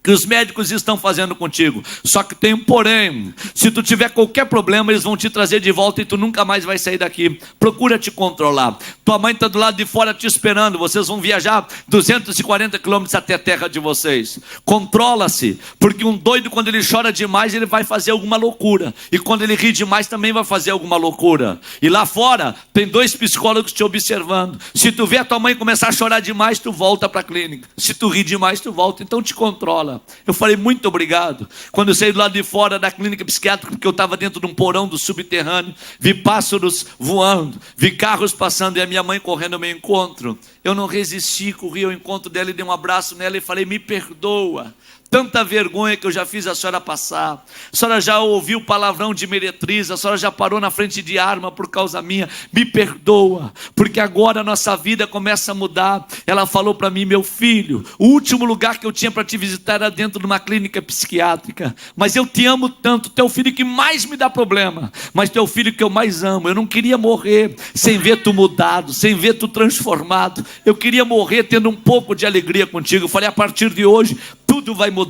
que os médicos estão fazendo contigo. Só que tem um porém: se tu tiver qualquer problema, eles vão te trazer de volta e tu nunca mais vai sair daqui. Procura te controlar. Tua mãe está do lado de fora te esperando. Vocês vão viajar 240 quilômetros até a terra de vocês. Controla-se, porque um doido, quando ele chora demais, ele vai fazer alguma loucura, e quando ele ri demais, também vai fazer alguma loucura. E lá fora tem 2 psicólogos te observando. Se tu vê a tua mãe começar a chorar demais, tu volta para a clínica. Se tu rir demais, tu volta. Então te controla. Eu falei: muito obrigado. Quando eu saí do lado de fora da clínica psiquiátrica, porque eu estava dentro de um porão do subterrâneo, vi pássaros voando, vi carros passando e a minha mãe correndo ao meu encontro. Eu não resisti, corri ao encontro dela e dei um abraço nela e falei: me perdoa. Tanta vergonha que eu já fiz a senhora passar. A senhora já ouviu palavrão de meretriz, a senhora já parou na frente de arma por causa minha. Me perdoa, porque agora a nossa vida começa a mudar. Ela falou para mim: meu filho, o último lugar que eu tinha para te visitar era dentro de uma clínica psiquiátrica, mas eu te amo tanto, teu filho que mais me dá problema, mas teu filho que eu mais amo. Eu não queria morrer sem ver tu mudado, sem ver tu transformado. Eu queria morrer tendo um pouco de alegria contigo. Eu falei: a partir de hoje tudo vai mudando.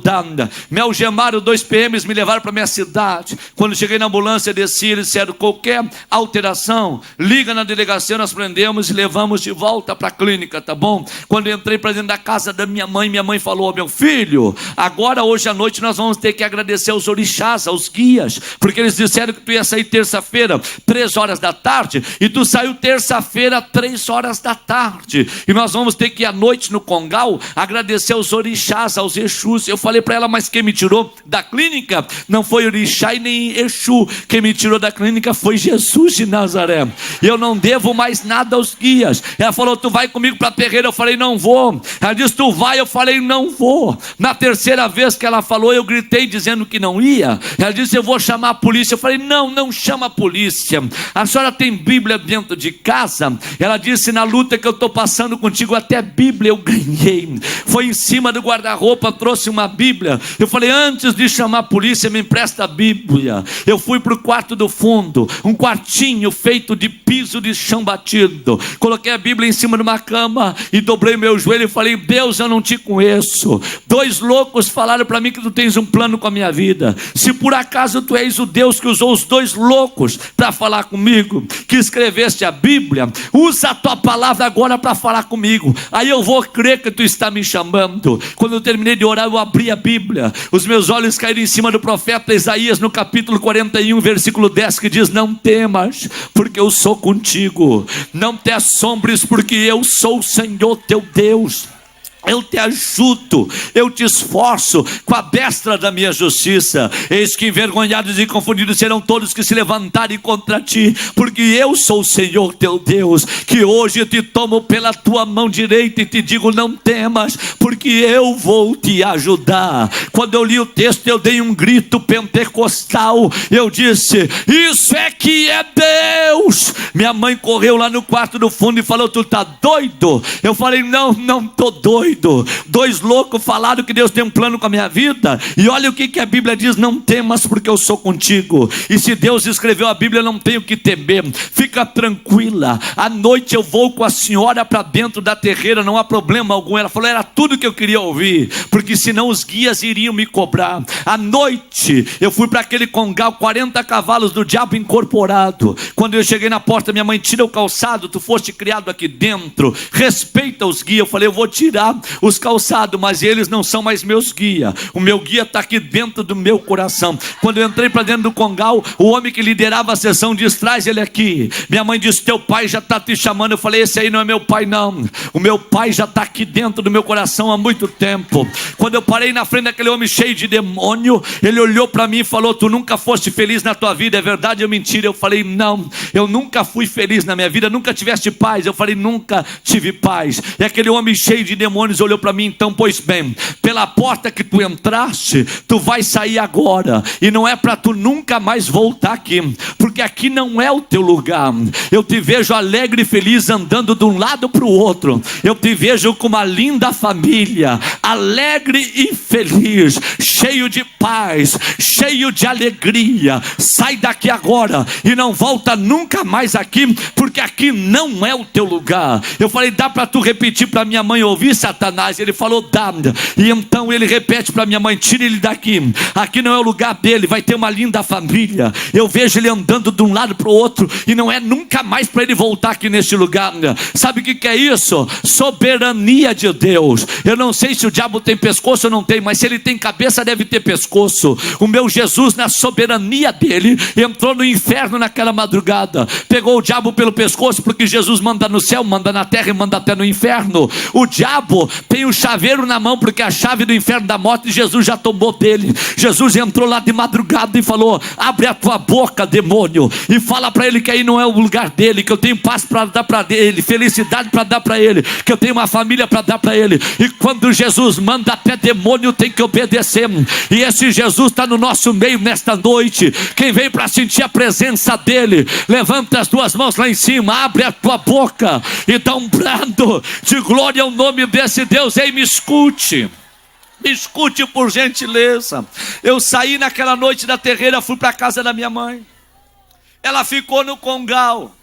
Me algemaram, 2 PMs me levaram para minha cidade. Quando cheguei na ambulância, desci, eles disseram: qualquer alteração, liga na delegacia, nós prendemos e levamos de volta para a clínica, tá bom? Quando eu entrei para dentro da casa da minha mãe falou: meu filho, agora hoje à noite nós vamos ter que agradecer aos orixás, aos guias, porque eles disseram que tu ia sair terça-feira 3 horas da tarde, e tu saiu terça-feira 3 horas da tarde, e nós vamos ter que ir à noite no Congal agradecer aos orixás, aos Exus, Exus. Eu falei para ela, mas quem me tirou da clínica não foi Orixá e nem Exu. Quem me tirou da clínica foi Jesus de Nazaré. Eu não devo mais nada aos guias. Ela falou, tu vai comigo para a terreira? Eu falei, não vou. Ela disse, tu vai? Eu falei, não vou. Na terceira vez que ela falou, eu gritei dizendo que não ia. Ela disse, eu vou chamar a polícia. Eu falei, não chama a polícia. A senhora tem Bíblia dentro de casa? Ela disse, na luta que eu estou passando contigo, até Bíblia eu ganhei. Foi em cima do guarda-roupa, trouxe uma Bíblia. Eu falei, antes de chamar a polícia, me empresta a Bíblia. Eu fui para o quarto do fundo, um quartinho feito de piso de chão batido. Coloquei a Bíblia em cima de uma cama e dobrei meu joelho e falei, Deus, eu não te conheço. 2 loucos falaram para mim que tu tens um plano com a minha vida. Se por acaso tu és o Deus que usou os 2 loucos para falar comigo, que escreveste a Bíblia, usa a tua palavra agora para falar comigo. Aí eu vou crer que tu está me chamando. Quando eu terminei de orar, eu abri a Bíblia. Os meus olhos caíram em cima do profeta Isaías, no capítulo 41, versículo 10, que diz, não temas, porque eu sou contigo. Não te assombres, porque eu sou o Senhor teu Deus. Eu te ajudo, eu te esforço com a destra da minha justiça. Eis que envergonhados e confundidos serão todos que se levantarem contra ti, porque eu sou o Senhor teu Deus, que hoje te tomo pela tua mão direita e te digo, não temas, porque eu vou te ajudar. Quando eu li o texto, eu dei um grito pentecostal. Eu disse, isso é que é Deus. Minha mãe correu lá no quarto do fundo e falou, tu tá doido? Eu falei, não tô doido. 2 loucos falaram que Deus tem um plano com a minha vida. E olha o que a Bíblia diz, não temas, porque eu sou contigo. E se Deus escreveu a Bíblia, não tenho que temer. Fica tranquila, à noite eu vou com a senhora para dentro da terreira, não há problema algum. Ela falou, era tudo que eu queria ouvir, porque senão os guias iriam me cobrar. À noite eu fui para aquele congal, 40 cavalos do diabo incorporado. Quando eu cheguei na porta, minha mãe, tira o calçado, tu foste criado aqui dentro, respeita os guias. Eu falei, eu vou tirar os calçados, mas eles não são mais meus guias. O meu guia está aqui dentro do meu coração. Quando eu entrei para dentro do congal, o homem que liderava a sessão disse, traz ele aqui. Minha mãe disse, teu pai já está te chamando. Eu falei, esse aí não é meu pai não. O meu pai já está aqui dentro do meu coração há muito tempo. Quando eu parei na frente daquele homem cheio de demônio, ele olhou para mim e falou, tu nunca foste feliz na tua vida, é verdade ou mentira? Eu falei, não, eu nunca fui feliz na minha vida. Nunca tiveste paz? Eu falei, nunca tive paz. E aquele homem cheio de demônios olhou para mim, então, pois bem, pela porta que tu entraste, tu vai sair agora, e não é para tu nunca mais voltar aqui, porque aqui não é o teu lugar. Eu te vejo alegre e feliz andando de um lado para o outro. Eu te vejo com uma linda família, alegre e feliz, cheio de paz, cheio de alegria. Sai daqui agora e não volta nunca mais aqui, porque aqui não é o teu lugar. Eu falei, dá para tu repetir para minha mãe ouvir, Satanás? Ele falou, dá. E então ele repete para minha mãe, tira ele daqui, aqui não é o lugar dele, vai ter uma linda família. Eu vejo ele andando de um lado para o outro, e não é nunca mais para ele voltar aqui neste lugar. Sabe o que é isso? Soberania de Deus. Eu não sei se o diabo tem pescoço ou não tem, mas se ele tem cabeça, deve ter pescoço. O meu Jesus, na soberania dele, entrou no inferno naquela madrugada, pegou o diabo pelo pescoço, porque Jesus manda no céu, manda na terra e manda até no inferno. O diabo tem o chaveiro na mão, porque a chave do inferno da morte Jesus já tomou dele. Jesus entrou lá de madrugada e falou, abre a tua boca, demônio, e fala para ele que aí não é o lugar dele, que eu tenho paz para dar para ele, felicidade para dar para ele, que eu tenho uma família para dar para ele. E quando Jesus manda, até demônio tem que obedecer. E esse Jesus está no nosso meio nesta noite. Quem vem para sentir a presença dele, levanta as duas mãos lá em cima, abre a tua boca e dá um brado de glória ao nome desse Deus. Ei, me escute por gentileza. Eu saí naquela noite da terreira, fui para a casa da minha mãe. Ela ficou no congal.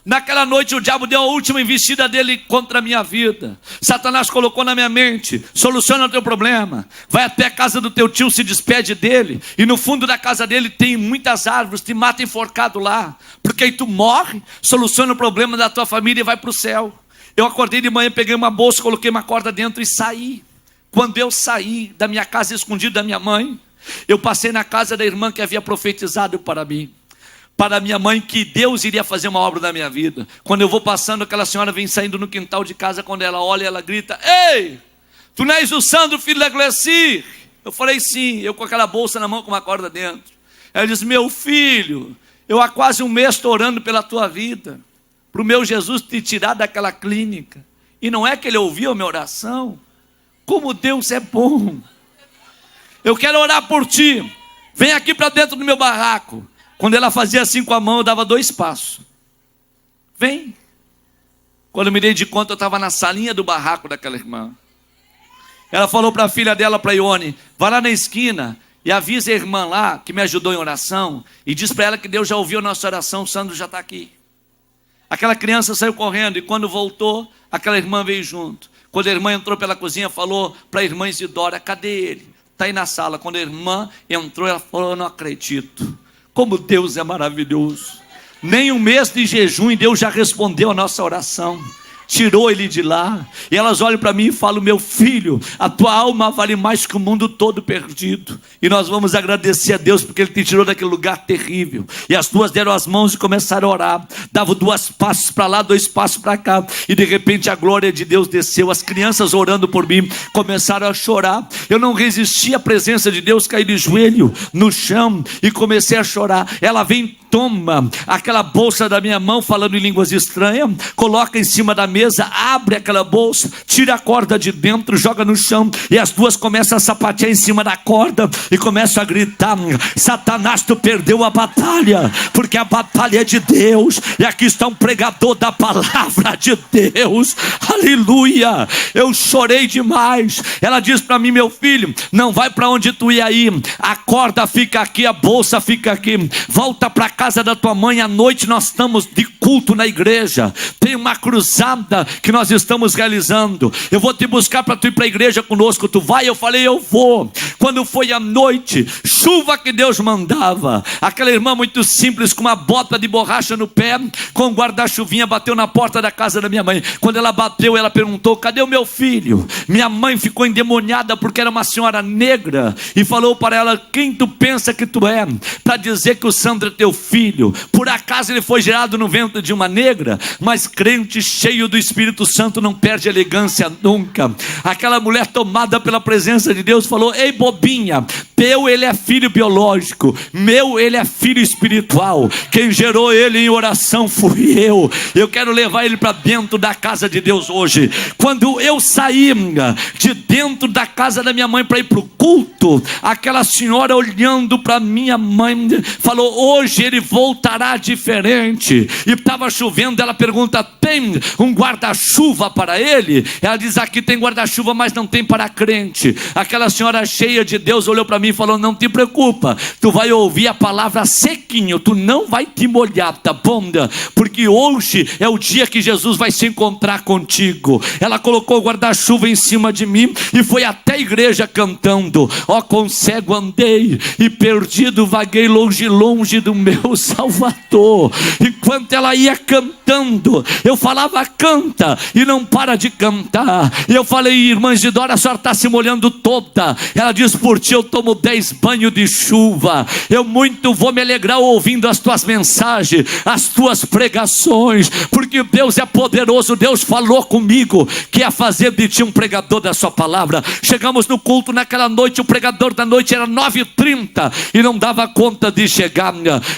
Naquela noite o diabo deu a última investida dele contra a minha vida. Satanás colocou na minha mente, soluciona o teu problema, vai até a casa do teu tio, se despede dele, e no fundo da casa dele tem muitas árvores, te mata enforcado lá, porque aí tu morre, soluciona o problema da tua família e vai para o céu. Eu acordei de manhã, peguei uma bolsa, coloquei uma corda dentro e saí. Quando eu saí da minha casa, escondido da minha mãe, eu passei na casa da irmã que havia profetizado para mim, para minha mãe, que Deus iria fazer uma obra na minha vida. Quando eu vou passando, aquela senhora vem saindo no quintal de casa. Quando ela olha, ela grita, ei, Tu não és o Sandro, filho da Gleci? Eu falei, sim. Eu com aquela bolsa na mão com uma corda dentro. Ela disse, meu filho, eu há quase um mês estou orando pela tua vida, para o meu Jesus te tirar daquela clínica. E não é que ele ouviu a minha oração? Como Deus é bom. Eu quero orar por ti. Vem aqui para dentro do meu barraco. Quando ela fazia assim com a mão, eu dava 2 passos. Vem. Quando eu me dei de conta, eu estava na salinha do barraco daquela irmã. Ela falou para a filha dela, para Ione, vai lá na esquina e avisa a irmã lá, que me ajudou em oração, e diz para ela que Deus já ouviu a nossa oração, o Sandro já está aqui. Aquela criança saiu correndo, e quando voltou, aquela irmã veio junto. Quando a irmã entrou pela cozinha, falou para a irmã Isidora, cadê ele? Está aí na sala. Quando a irmã entrou, ela falou, eu não acredito. Como Deus é maravilhoso. Nem um mês de jejum e Deus já respondeu a nossa oração. Tirou ele de lá. E elas olham para mim e falam, meu filho, a tua alma vale mais que o mundo todo perdido. E nós vamos agradecer a Deus porque ele te tirou daquele lugar terrível. E as duas deram as mãos e começaram a orar. Davam 2 passos para lá, 2 passos para cá. E de repente a glória de Deus desceu. As crianças orando por mim começaram a chorar. Eu não resisti à presença de Deus, caí de joelho no chão e comecei a chorar. Ela vem, toma aquela bolsa da minha mão, falando em línguas estranhas, coloca em cima da mesa, abre aquela bolsa, tira a corda de dentro, joga no chão, e as duas começam a sapatear em cima da corda, e começam a gritar, Satanás, tu perdeu a batalha, porque a batalha é de Deus, e aqui está um pregador da palavra de Deus, aleluia. Eu chorei demais. Ela disse para mim, meu filho, não vai para onde tu ia ir, a corda fica aqui, a bolsa fica aqui, volta para casa da tua mãe, à noite nós estamos de culto na igreja, tem uma cruzada que nós estamos realizando, eu vou te buscar para tu ir para a igreja conosco, tu vai? Eu falei, eu vou. Quando foi à noite, chuva que Deus mandava, aquela irmã muito simples, com uma bota de borracha no pé, com um guarda-chuvinha, bateu na porta da casa da minha mãe. Quando ela bateu, ela perguntou, cadê o meu filho? Minha mãe ficou endemoniada, porque era uma senhora negra, e falou para ela, quem tu pensa que tu é, para dizer que o Sandro é teu filho? Por acaso ele foi gerado no ventre de uma negra? Mas crente cheio do Espírito Santo não perde elegância nunca. Aquela mulher tomada pela presença de Deus falou, ei bobinha, teu ele é filho biológico, meu ele é filho espiritual, quem gerou ele em oração fui eu. Eu quero levar ele para dentro da casa de Deus hoje. Quando eu saí de dentro da casa da minha mãe para ir para o culto, aquela senhora olhando para minha mãe falou, hoje ele voltará diferente. E estava chovendo, ela pergunta, tem um guarda-chuva para ele? Ela diz, aqui tem guarda-chuva, mas não tem para crente. Aquela senhora cheia de Deus olhou para mim e falou, não te preocupa, tu vai ouvir a palavra sequinho, tu não vai te molhar, tá bom? Porque hoje é o dia que Jesus vai se encontrar contigo. Ela colocou o guarda-chuva em cima de mim e foi até a igreja cantando, ó, com cego andei e perdido vaguei longe, longe do meu Salvador. Enquanto ela ia cantando, eu falava, canta, e não para de cantar. E eu falei, irmã Isidora, a senhora está se molhando toda. Ela disse, por ti eu tomo 10 banhos de chuva. Eu muito vou me alegrar ouvindo as tuas mensagens, as tuas pregações, porque Deus é poderoso. Deus falou comigo que ia fazer de ti um pregador da sua palavra. Chegamos no culto naquela noite, o pregador da noite era 9h30 e não dava conta de chegar.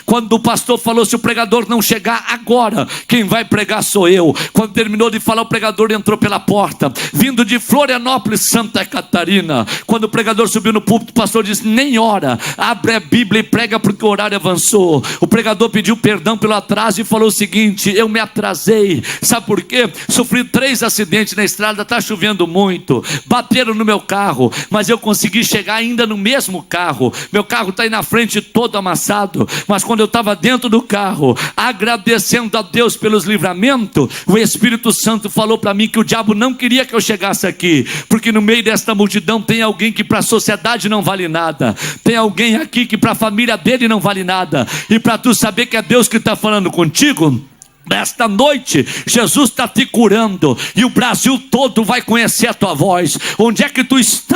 Quando o pastor falou, se o pregador não chegar agora, quem vai pregar sou eu. Quando terminou de falar, o pregador entrou pela porta, vindo de Florianópolis, Santa Catarina. Quando o pregador subiu no púlpito, o pastor disse, nem ora, abre a Bíblia e prega, porque o horário avançou. O pregador pediu perdão pelo atraso e falou o seguinte, eu me atrasei, sabe por quê? Sofri 3 acidentes na estrada, está chovendo muito, bateram no meu carro, mas eu consegui chegar ainda no mesmo carro. Meu carro está aí na frente todo amassado, mas quando eu estava dentro do carro, agradecendo a Deus pelos livramentos, o Espírito Santo falou para mim que o diabo não queria que eu chegasse aqui, porque no meio desta multidão tem alguém que para a sociedade não vale nada, tem alguém aqui que para a família dele não vale nada, e para tu saber que é Deus que está falando contigo, Nesta noite, Jesus está te curando e o Brasil todo vai conhecer a tua voz. Onde é que tu está?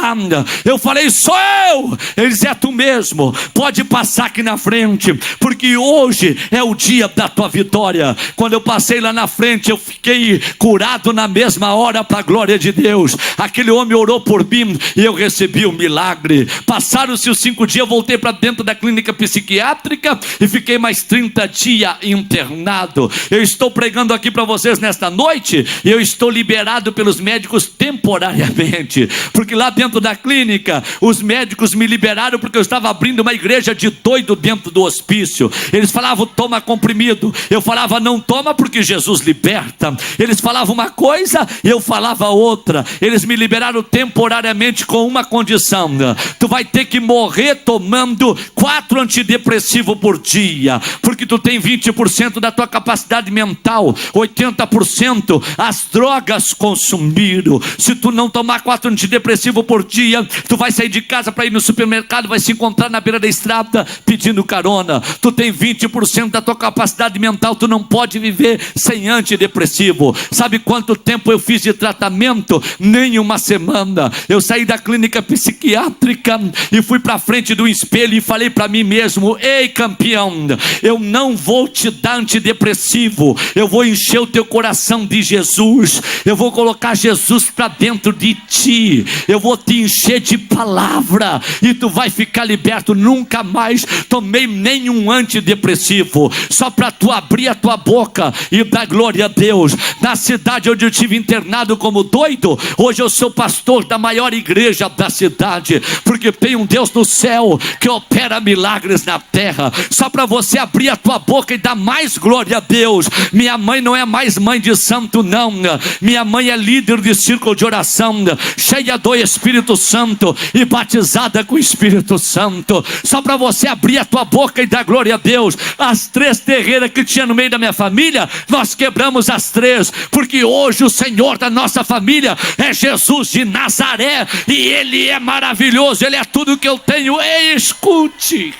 Eu falei, sou eu. Ele disse, é tu mesmo. Pode passar aqui na frente, porque hoje é o dia da tua vitória. Quando eu passei lá na frente, eu fiquei curado na mesma hora para a glória de Deus. Aquele homem orou por mim e eu recebi o milagre. Passaram-se os 5 dias, eu voltei para dentro da clínica psiquiátrica e fiquei mais 30 dias internado. Eu estou pregando aqui para vocês nesta noite e eu estou liberado pelos médicos temporariamente, porque lá dentro da clínica os médicos me liberaram porque eu estava abrindo uma igreja de doido dentro do hospício. Eles falavam, toma comprimido. Eu falava, não toma, porque Jesus liberta. Eles falavam uma coisa e eu falava outra. Eles me liberaram temporariamente com uma condição: tu vai ter que morrer tomando 4 antidepressivos por dia, porque tu tem 20% da tua capacidade mental, 80% as drogas consumiram. Se tu não tomar 4 antidepressivos por dia, tu vai sair de casa para ir no supermercado, vai se encontrar na beira da estrada pedindo carona. Tu tem 20% da tua capacidade mental, tu não pode viver sem antidepressivo. Sabe quanto tempo eu fiz de tratamento? Nem uma semana. Eu saí da clínica psiquiátrica e fui para frente do espelho e falei para mim mesmo, ei campeão, eu não vou te dar antidepressivo, eu vou encher o teu coração de Jesus, eu vou colocar Jesus para dentro de ti, eu vou te encher de palavra e tu vai ficar liberto. Nunca mais tomei nenhum antidepressivo, só para tu abrir a tua boca e dar glória a Deus. Na cidade onde eu estive internado como doido, hoje eu sou pastor da maior igreja da cidade, porque tem um Deus no céu que opera milagres na terra. Só para você abrir a tua boca e dar mais glória a Deus. Minha mãe não é mais mãe de santo, não. Minha mãe é líder de círculo de oração, cheia do Espírito Santo e batizada com o Espírito Santo. Só para você abrir a tua boca e dar glória a Deus. As 3 terreiras que tinha no meio da minha família, nós quebramos as 3, porque hoje o Senhor da nossa família é Jesus de Nazaré, e Ele é maravilhoso, Ele é tudo que eu tenho. Ei, escute.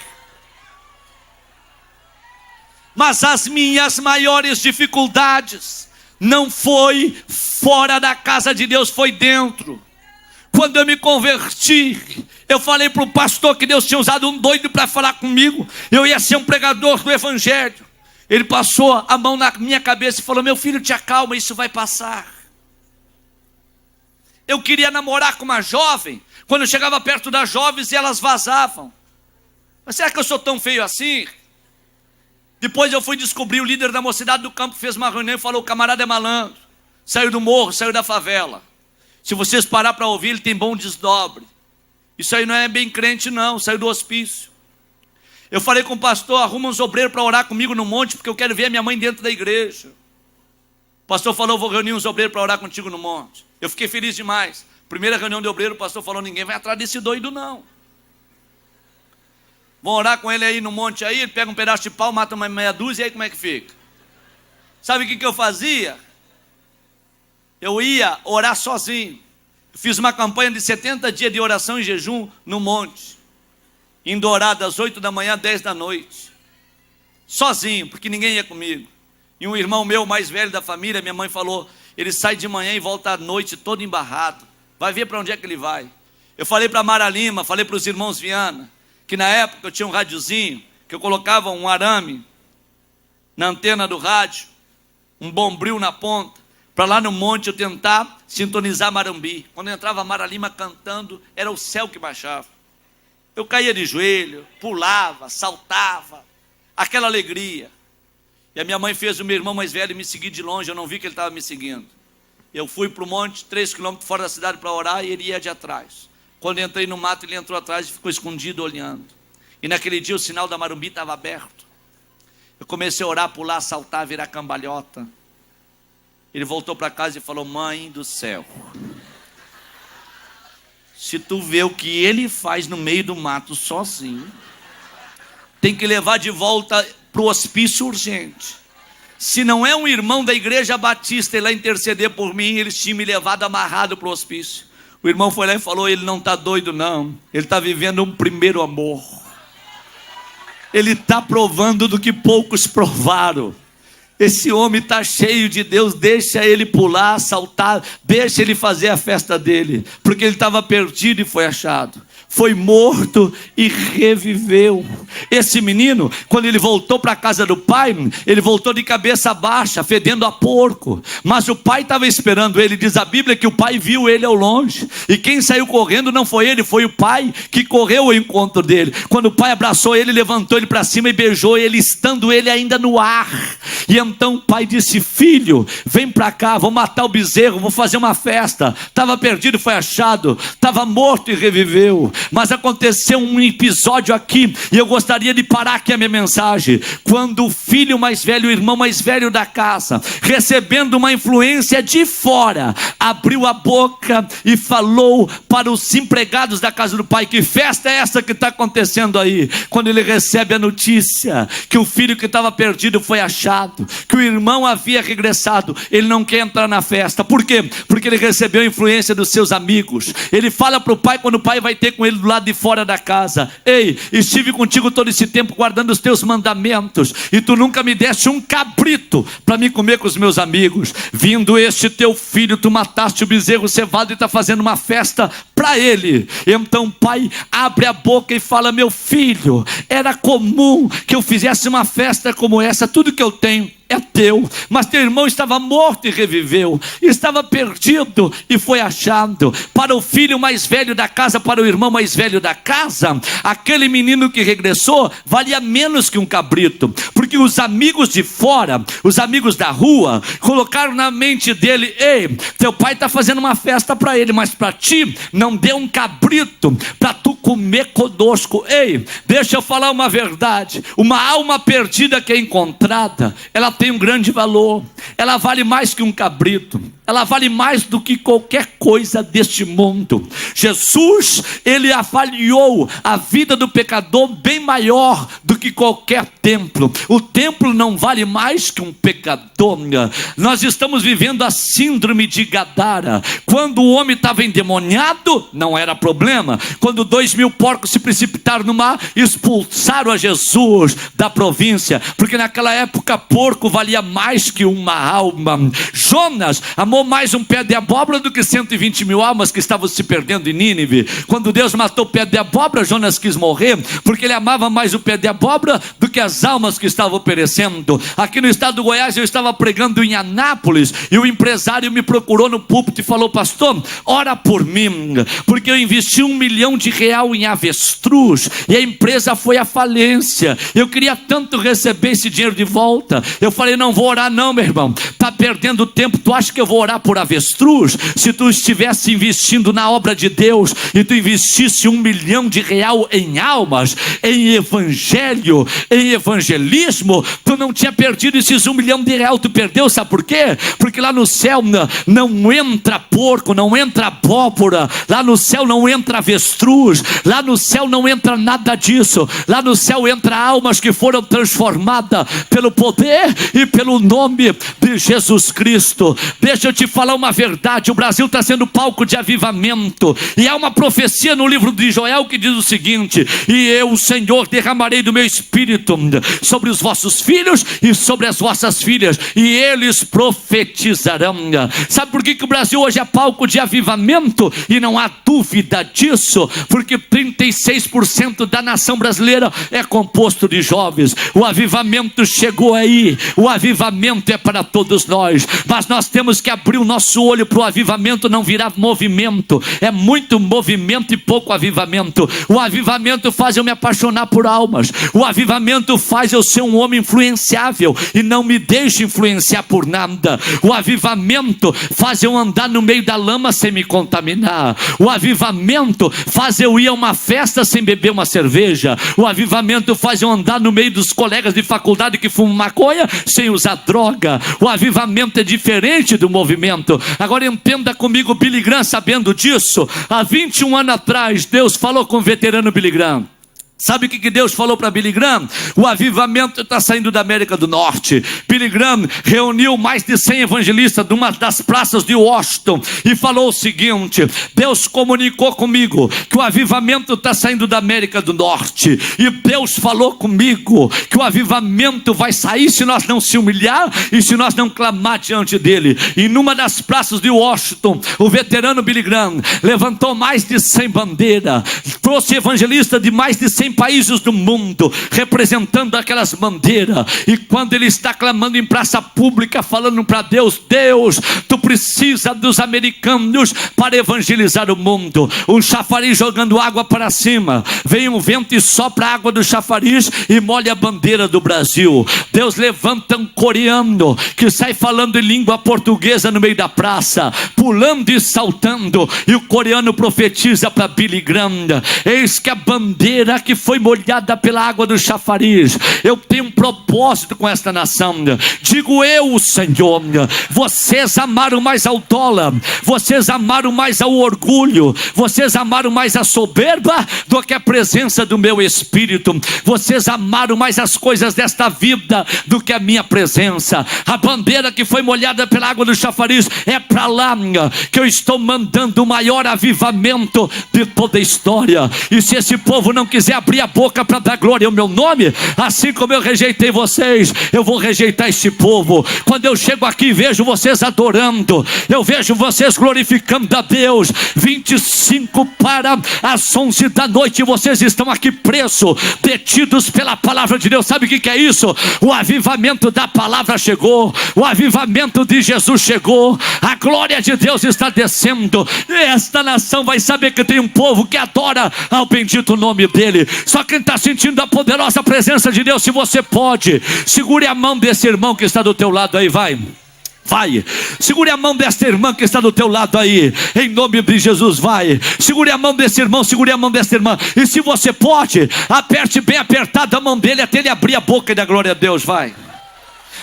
Mas as minhas maiores dificuldades não foi fora da casa de Deus, foi dentro. Quando eu me converti, eu falei para o pastor que Deus tinha usado um doido para falar comigo. Eu ia ser um pregador do evangelho. Ele passou a mão na minha cabeça e falou, meu filho, te acalma, isso vai passar. Eu queria namorar com uma jovem. Quando eu chegava perto das jovens, elas vazavam. Mas será que eu sou tão feio assim? Depois eu fui descobrir, o líder da mocidade do campo fez uma reunião e falou, o camarada é malandro, saiu do morro, saiu da favela. Se vocês parar para ouvir, ele tem bom desdobre. Isso aí não é bem crente não, saiu do hospício. Eu falei com o pastor, arruma uns obreiros para orar comigo no monte, porque eu quero ver a minha mãe dentro da igreja. O pastor falou, vou reunir uns obreiros para orar contigo no monte. Eu fiquei feliz demais. Primeira reunião de obreiro, o pastor falou, ninguém vai atrás desse doido não. Vão orar com ele aí no monte aí, ele pega um pedaço de pau, mata uma meia dúzia, e aí como é que fica? Sabe o que eu fazia? Eu ia orar sozinho. Eu fiz uma campanha de 70 dias de oração e jejum no monte, indo orar das 8 da manhã às 10 da noite, sozinho, porque ninguém ia comigo. E um irmão meu mais velho da família, minha mãe falou, ele sai de manhã e volta à noite todo embarrado, vai ver para onde é que ele vai. Eu falei para Mara Lima, falei para os irmãos Viana, que na época eu tinha um radiozinho, que eu colocava um arame na antena do rádio, um bombril na ponta, para lá no monte eu tentar sintonizar Marumbi. Quando eu entrava a Mara Lima cantando, era o céu que baixava. Eu caía de joelho, pulava, saltava, aquela alegria. E a minha mãe fez o meu irmão mais velho me seguir de longe, eu não vi que ele estava me seguindo. Eu fui para o monte, 3 quilômetros fora da cidade para orar, e ele ia de atrás. Quando eu entrei no mato, ele entrou atrás e ficou escondido olhando. E naquele dia o sinal da Marumbi estava aberto. Eu comecei a orar, pular, saltar, virar cambalhota. Ele voltou para casa e falou, mãe do céu, se tu vê o que ele faz no meio do mato sozinho, tem que levar de volta para o hospício urgente. Se não é um irmão da igreja batista ir lá interceder por mim, eles tinham me levado amarrado para o hospício. O irmão foi lá e falou, ele não está doido não, ele está vivendo um primeiro amor. Ele está provando do que poucos provaram. Esse homem está cheio de Deus, deixa ele pular, saltar, deixa ele fazer a festa dele, porque ele estava perdido e foi achado. Foi morto e reviveu. Esse menino, quando ele voltou para a casa do pai, ele voltou de cabeça baixa, fedendo a porco. Mas o pai estava esperando ele. Diz a Bíblia que o pai viu ele ao longe. E quem saiu correndo não foi ele, foi o pai que correu ao encontro dele. Quando o pai abraçou ele, levantou ele para cima e beijou ele, estando ele ainda no ar. E então o pai disse: filho, vem para cá, vou matar o bezerro, vou fazer uma festa. Estava perdido, foi achado. Estava morto e reviveu. Mas aconteceu um episódio aqui, e eu gostaria de parar aqui a minha mensagem. Quando o filho mais velho, o irmão mais velho da casa, recebendo uma influência de fora, abriu a boca e falou para os empregados da casa do pai: que festa é essa que está acontecendo aí? Quando ele recebe a notícia que o filho que estava perdido foi achado, que o irmão havia regressado, ele não quer entrar na festa. Por quê? Porque ele recebeu a influência dos seus amigos. Ele fala para o pai, quando o pai vai ter com ele do lado de fora da casa: ei, estive contigo todo esse tempo guardando os teus mandamentos, e tu nunca me deste um cabrito para me comer com os meus amigos. Vindo este teu filho, tu mataste o bezerro cevado e está fazendo uma festa para ele. Então o pai abre a boca e fala: meu filho, era comum que eu fizesse uma festa como essa, tudo que eu tenho é teu, mas teu irmão estava morto e reviveu, estava perdido e foi achado. Para o filho mais velho da casa, para o irmão mais velho da casa, aquele menino que regressou valia menos que um cabrito, porque os amigos de fora, os amigos da rua, colocaram na mente dele: ei, teu pai está fazendo uma festa para ele, mas para ti não deu um cabrito para tu comer conosco. Ei, deixa eu falar uma verdade: uma alma perdida que é encontrada, ela tem um grande valor. Ela vale mais que um cabrito, ela vale mais do que qualquer coisa deste mundo. Jesus, ele avaliou a vida do pecador bem maior do que qualquer templo. O templo não vale mais que um pecador. Nós estamos vivendo a síndrome de Gadara. Quando o homem estava endemoniado, não era problema. Quando 2.000 porcos se precipitaram no mar, expulsaram a Jesus da província, porque naquela época porco valia mais que uma alma. Jonas amou mais um pé de abóbora do que 120.000 almas que estavam se perdendo em Nínive. Quando Deus matou o pé de abóbora, Jonas quis morrer, porque ele amava mais o pé de abóbora do que as almas que estavam perecendo. Aqui no estado do Goiás, eu estava pregando em Anápolis, e o empresário me procurou no púlpito e falou: pastor, ora por mim, porque eu investi R$1 milhão em avestruz, e a empresa foi à falência. Eu queria tanto receber esse dinheiro de volta. Eu falei: não vou orar não, meu irmão, está perdendo tempo. Tu acha que eu vou orar por avestruz? Se tu estivesse investindo na obra de Deus, e tu investisse R$1 milhão em almas, em evangelho, em evangelismo, tu não tinha perdido esses R$1 milhão. Tu perdeu, sabe por quê? Porque lá no céu não entra porco, não entra abóbora, lá no céu não entra avestruz, lá no céu não entra nada disso. Lá no céu entra almas que foram transformadas pelo poder e pelo nome de Jesus Cristo. Deixa eu te falar uma verdade: o Brasil está sendo palco de avivamento, e há uma profecia no livro de Joel que diz o seguinte: e eu, o Senhor, derramarei do meu espírito sobre os vossos filhos e sobre as vossas filhas, e eles profetizarão. Sabe por que o Brasil hoje é palco de avivamento? E não há dúvida disso, porque 36% da nação brasileira é composto de jovens. O avivamento chegou aí, o avivamento é para todos nós, mas nós temos que abrir o nosso olho para o avivamento não virar movimento. É muito movimento e pouco avivamento. O avivamento faz eu me apaixonar por almas, o avivamento faz eu ser um homem influenciável e não me deixe influenciar por nada. O avivamento faz eu andar no meio da lama sem me contaminar. O avivamento faz eu ir a uma festa sem beber uma cerveja. O avivamento faz eu andar no meio dos colegas de faculdade que fumam maconha sem usar droga. O avivamento é diferente do movimento. Agora entenda comigo, Billy Graham, sabendo disso, há 21 anos atrás, Deus falou com o veterano Billy Graham: Sabe o que Deus falou para Billy Graham? O avivamento está saindo da América do Norte. Billy Graham reuniu mais de 100 evangelistas de uma das praças de Washington e falou o seguinte: Deus comunicou comigo que o avivamento está saindo da América do Norte, e Deus falou comigo que o avivamento vai sair se nós não se humilhar e se nós não clamar diante dele. E numa das praças de Washington, o veterano Billy Graham levantou mais de 100 bandeiras, trouxe evangelistas de mais de 100 países do mundo, representando aquelas bandeiras. E quando ele está clamando em praça pública, falando para Deus: Deus, tu precisa dos americanos para evangelizar o mundo. Um chafariz jogando água para cima, vem um vento e sopra a água do chafariz e molha a bandeira do Brasil. Deus levanta um coreano que sai falando em língua portuguesa no meio da praça, pulando e saltando, e o coreano profetiza para Billy Graham: eis que a bandeira que foi molhada pela água do chafariz, eu tenho um propósito com esta nação. Digo eu, Senhor, vocês amaram mais ao dólar, vocês amaram mais ao orgulho, vocês amaram mais a soberba do que a presença do meu Espírito. Vocês amaram mais as coisas desta vida do que a minha presença. A bandeira que foi molhada pela água do chafariz, é para lá que eu estou mandando o maior avivamento de toda a história. E se esse povo não quiser abrir a boca para dar glória ao meu nome, assim como eu rejeitei vocês, eu vou rejeitar este povo. Quando eu chego aqui e vejo vocês adorando, eu vejo vocês glorificando a Deus, 25 para as 11 da noite, vocês estão aqui presos, detidos pela palavra de Deus. Sabe o que é isso? O avivamento da palavra chegou, o avivamento de Jesus chegou, a glória de Deus está descendo, e esta nação vai saber que tem um povo que adora ao bendito nome dele. Só quem está sentindo a poderosa presença de Deus, se você pode, segure a mão desse irmão que está do teu lado aí, vai, segure a mão desta irmã que está do teu lado aí, em nome de Jesus, vai, segure a mão desse irmão, segure a mão desta irmã, e se você pode, aperte bem apertado a mão dele, até ele abrir a boca e dar glória a Deus, vai,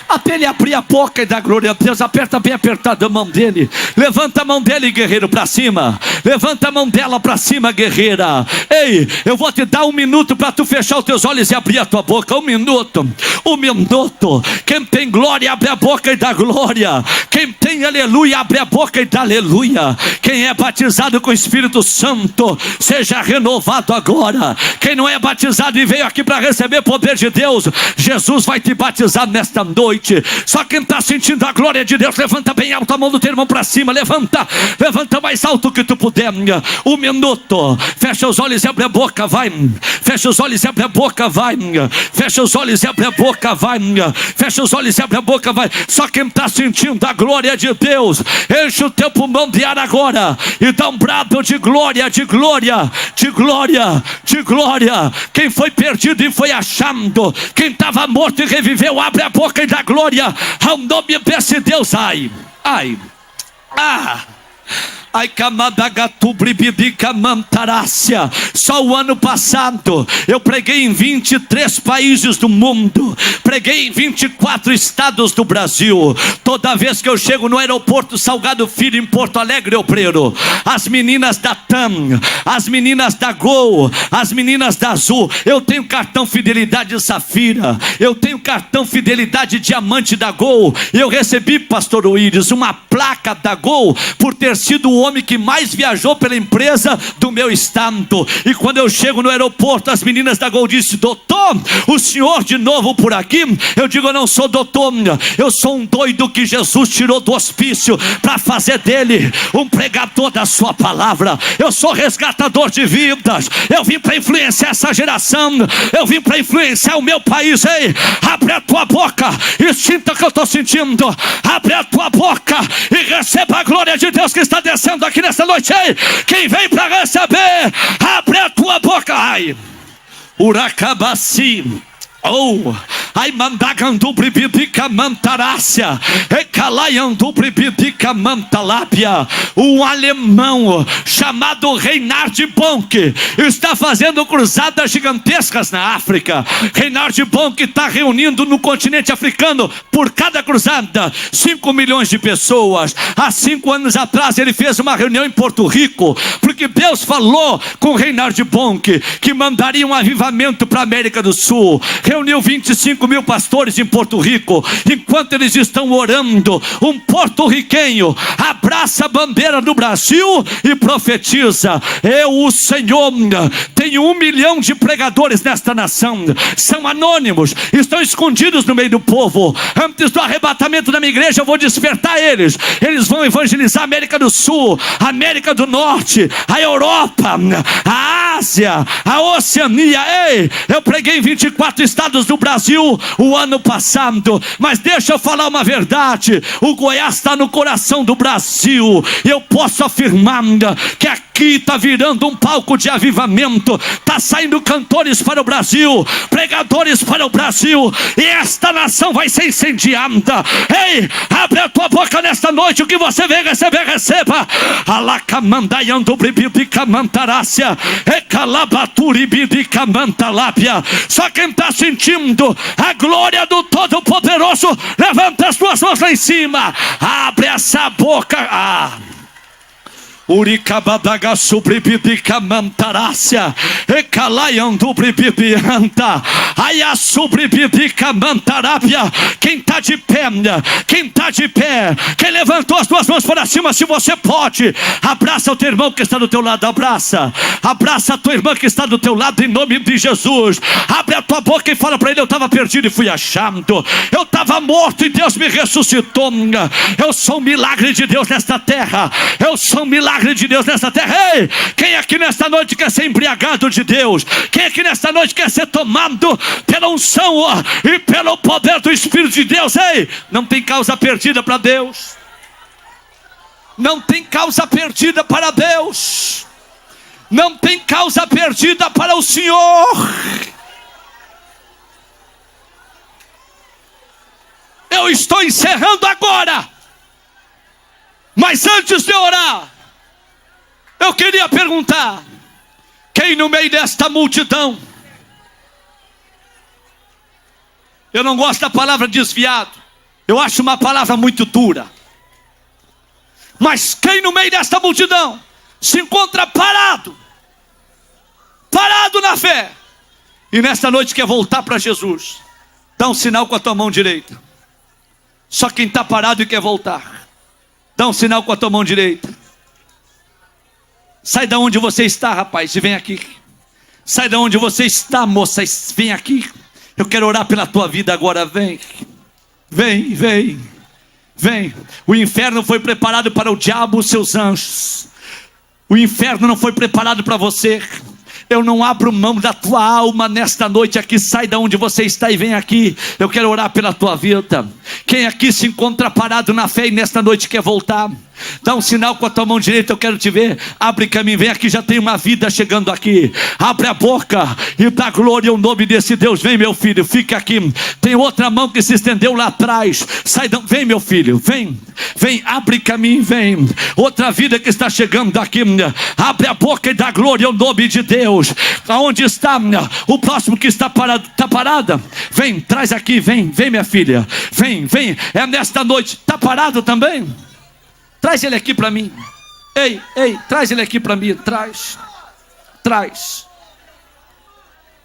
até ele abrir a boca e dar glória a Deus. Aperta bem apertado a mão dele, levanta a mão dele, guerreiro, para cima, levanta a mão dela para cima, guerreira. Ei, eu vou te dar 1 minuto para tu fechar os teus olhos e abrir a tua boca. 1 minuto, 1 minuto. Quem tem glória, abre a boca e dá glória. Quem tem aleluia, abre a boca e dá aleluia. Quem é batizado com o Espírito Santo, seja renovado agora. Quem não é batizado e veio aqui para receber poder de Deus, Jesus vai te batizar nesta noite. Só quem está sentindo a glória de Deus, levanta bem alto a mão do teu irmão para cima, levanta mais alto que tu puder. 1 minuto, fecha os olhos e abre a boca, vai, fecha os olhos e abre a boca, vai, fecha os olhos e abre a boca, vai, fecha os olhos e abre a boca, vai. Só quem está sentindo a glória de Deus, enche o teu pulmão de ar agora e dá um brado de glória, de glória, de glória, de glória. Quem foi perdido e foi achando, quem estava morto e reviveu, abre a boca e dá glória ao nome desse Deus. Ai, só o ano passado eu preguei em 23 países do mundo, preguei em 24 estados do Brasil. Toda vez que eu chego no aeroporto Salgado Filho, em Porto Alegre, eu prego. As meninas da TAM, as meninas da Gol, as meninas da Azul. Eu tenho cartão Fidelidade Safira, eu tenho cartão Fidelidade Diamante da Gol. Eu recebi, pastor Willis, uma placa da Gol por ter sido o homem que mais viajou pela empresa do meu estado. E quando eu chego no aeroporto, as meninas da Gol dizem: doutor, o senhor de novo por aqui? Eu digo: eu não sou doutor, eu sou um doido que Jesus tirou do hospício para fazer dele um pregador da sua palavra. Eu sou resgatador de vidas, eu vim para influenciar essa geração, eu vim para influenciar o meu país. Ei, abre a tua boca e sinta o que eu estou sentindo. Abre a tua boca e receba a glória de Deus que está descendo aqui nessa noite. Ei, quem vem para receber, abre a tua boca. Ai, Uracabaci, Oh, ai mandagandu bribidica mantarácia, ecalaiandu bribidica mantalápia. Um alemão chamado Reinhard Bonk está fazendo cruzadas gigantescas na África. Reinhard Bonk está reunindo no continente africano, por cada cruzada, 5 milhões de pessoas. Há 5 anos atrás ele fez uma reunião em Porto Rico, porque Deus falou com Reinhard Bonk que mandaria um avivamento para a América do Sul. Reuniu 25 mil pastores em Porto Rico. Enquanto eles estão orando, um porto-riquenho abraça a bandeira do Brasil e profetiza: eu, o Senhor, tenho 1 milhão de pregadores nesta nação. São anônimos, estão escondidos no meio do povo. Antes do arrebatamento da minha igreja eu vou despertar eles. Eles vão evangelizar a América do Sul, a América do Norte, a Europa, a Ásia, a Oceania. Ei, eu preguei em 24 estados do Brasil o ano passado, mas deixa eu falar uma verdade: o Goiás está no coração do Brasil. Eu posso afirmar que aqui está virando um palco de avivamento. Está saindo cantores para o Brasil, pregadores para o Brasil, e esta nação vai ser incendiada. Ei, abre a tua boca nesta noite, o que você vem receber, receba. Alacamandaiando bribidica mantarácia, ecalabaturibidica mantalápia. Só quem está sentindo a glória do Todo-Poderoso, levanta as tuas mãos lá em cima, abre essa boca. Uricabadaga subribidica mantarácia, ecalaiandu bribidianta, aia subribidica mantarápia. Quem está de pé, quem está de pé, quem levantou as duas mãos para cima, se você pode, abraça o teu irmão que está do teu lado, abraça a tua irmã que está do teu lado, em nome de Jesus. Abre a tua boca e fala para ele: eu estava perdido e fui achado, eu estava morto e Deus me ressuscitou. Eu sou um milagre de Deus nesta terra, eu sou um milagre de Deus nesta terra. Ei, quem aqui nesta noite quer ser embriagado de Deus? Quem aqui nesta noite quer ser tomado pela unção e pelo poder do Espírito de Deus? Ei, não tem causa perdida para Deus. Não tem causa perdida para Deus. Não tem causa perdida para o Senhor. Eu estou encerrando agora, mas antes de orar, eu queria perguntar: quem no meio desta multidão, eu não gosto da palavra desviado, eu acho uma palavra muito dura, mas quem no meio desta multidão se encontra parado na fé, e nesta noite quer voltar para Jesus, dá um sinal com a tua mão direita. Só quem está parado e quer voltar, dá um sinal com a tua mão direita. Sai da onde você está, rapaz, e vem aqui. Sai da onde você está, moça, e vem aqui. Eu quero orar pela tua vida agora. Vem. O inferno foi preparado para o diabo e seus anjos. O inferno não foi preparado para você. Eu não abro mão da tua alma nesta noite aqui. Sai da onde você está e vem aqui. Eu quero orar pela tua vida. Quem aqui se encontra parado na fé e nesta noite quer voltar, dá um sinal com a tua mão direita, eu quero te ver. Abre caminho, vem aqui, já tem uma vida chegando aqui. Abre a boca e dá glória ao nome desse Deus. Vem, meu filho, fica aqui. Tem outra mão que se estendeu lá atrás. Vem, meu filho, vem, abre caminho, vem. Outra vida que está chegando aqui. Abre a boca e dá glória ao nome de Deus. Aonde está o próximo que está parado? Está parada? Vem, traz aqui, vem, minha filha. Vem, é nesta noite. Está parado também? Traz ele aqui para mim. Ei, traz ele aqui para mim. Traz.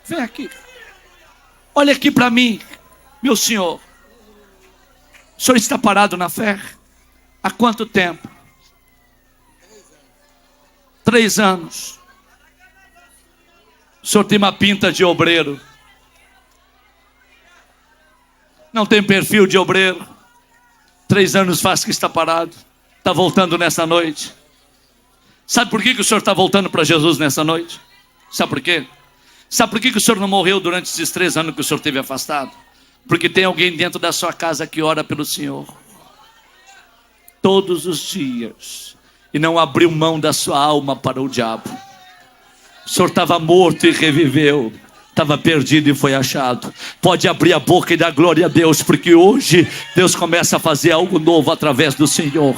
Vem aqui. Olha aqui para mim, meu senhor. O senhor está parado na fé? Há quanto tempo? 3 anos. O senhor tem uma pinta de obreiro. Não tem perfil de obreiro. 3 anos faz que está parado. Está voltando nessa noite. Sabe por que o senhor está voltando para Jesus nessa noite? Sabe por quê? Sabe por que o senhor não morreu durante esses 3 anos que o senhor esteve afastado? Porque tem alguém dentro da sua casa que ora pelo Senhor todos os dias e não abriu mão da sua alma para o diabo. O senhor estava morto e reviveu. estava perdido e foi achado. Pode abrir a boca e dar glória a Deus, porque hoje Deus começa a fazer algo novo através do Senhor.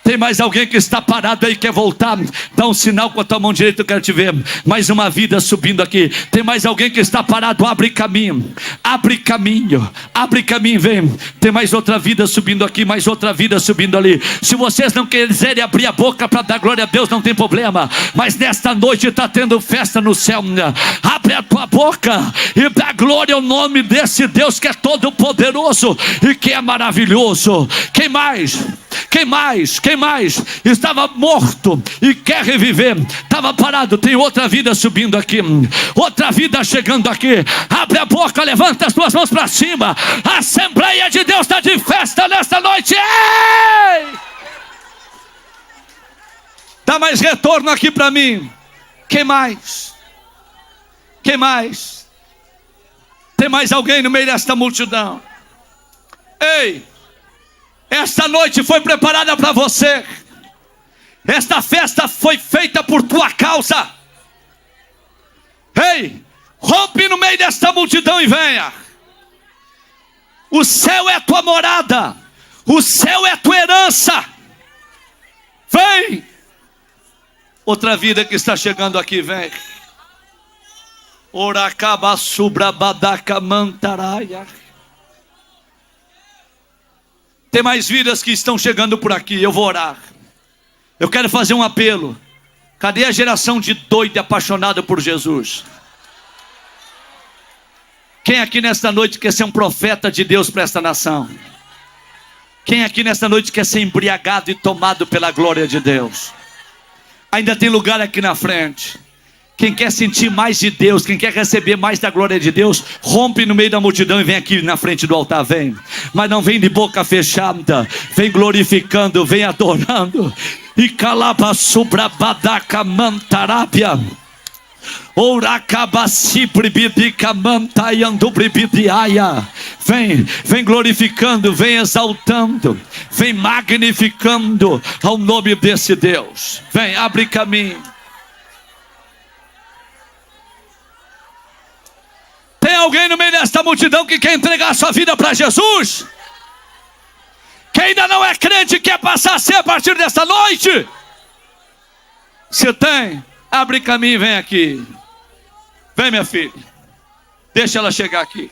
Tem mais alguém que está parado aí e quer voltar? Dá um sinal com a tua mão direita, eu quero te ver. Mais uma vida subindo aqui. Tem mais alguém que está parado? Abre caminho, abre caminho, abre caminho, vem. Tem mais outra vida subindo aqui, mais outra vida subindo ali. Se vocês não quiserem abrir a boca para dar glória a Deus, não tem problema, mas nesta noite está tendo festa no céu. Abre a tua boca e dá glória ao nome desse Deus que é todo poderoso e que é maravilhoso. Quem mais? Quem mais? Quem mais? Estava morto e quer reviver. Estava parado, tem outra vida subindo aqui, outra vida chegando aqui. Abre a boca, levanta as tuas mãos para cima. A Assembleia de Deus está de festa nesta noite. Ei! Dá mais retorno aqui para mim. Quem mais? Quem mais? Tem mais alguém no meio desta multidão? Ei! Esta noite foi preparada para você. Esta festa foi feita por tua causa. Ei! Rompe no meio desta multidão e venha. O céu é tua morada. O céu é tua herança. Vem! Outra vida que está chegando aqui, vem. Oracaba subrabadaca mantaraia. Tem mais vidas que estão chegando por aqui. Eu vou orar. Eu quero fazer um apelo. Cadê a geração de doido e apaixonado por Jesus? Quem aqui nesta noite quer ser um profeta de Deus para esta nação? Quem aqui nesta noite quer ser embriagado e tomado pela glória de Deus? Ainda tem lugar aqui na frente. Quem quer sentir mais de Deus, quem quer receber mais da glória de Deus, rompe no meio da multidão e vem aqui na frente do altar, vem. Mas não vem de boca fechada, vem glorificando, vem adorando. E calaba subrabadaca mantarápia. Vem glorificando, vem exaltando, vem magnificando ao nome desse Deus. Vem, abre caminho. Tem alguém no meio desta multidão que quer entregar sua vida para Jesus? Que ainda não é crente e quer passar a ser a partir desta noite? Se tem, abre caminho e vem aqui. Vem, minha filha. Deixa ela chegar aqui.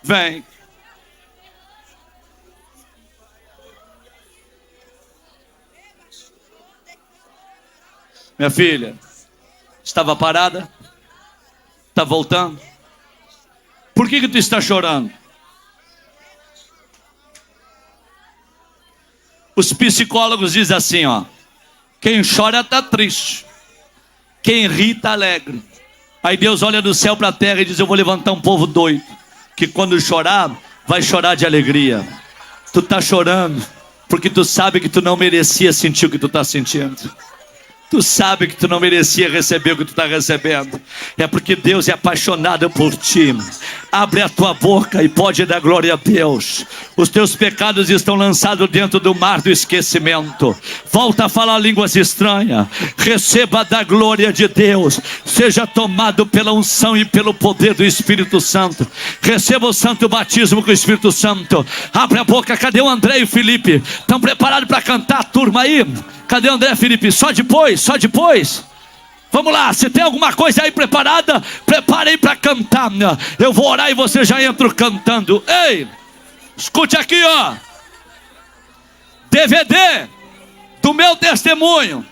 Vem. Minha filha, estava parada? Está voltando? Por que tu está chorando? Os psicólogos dizem assim, ó. Quem chora está triste. Quem ri está alegre. Aí Deus olha do céu para a terra e diz, eu vou levantar um povo doido, que quando chorar, vai chorar de alegria. Tu está chorando, porque tu sabe que tu não merecia sentir o que tu está sentindo. Tu sabe que tu não merecia receber o que tu está recebendo. É porque Deus é apaixonado por ti. Abre a tua boca e pode dar glória a Deus. Os teus pecados estão lançados dentro do mar do esquecimento. Volta a falar línguas estranhas. Receba da glória de Deus. Seja tomado pela unção e pelo poder do Espírito Santo. Receba o santo batismo com o Espírito Santo. Abre a boca. Cadê o André e o Felipe? Estão preparados para cantar, turma aí? Cadê o André e Felipe? Só depois, só depois. Vamos lá, se tem alguma coisa aí preparada, prepare aí para cantar. Eu vou orar e você já entra cantando. Ei, escute aqui, ó. DVD do meu testemunho.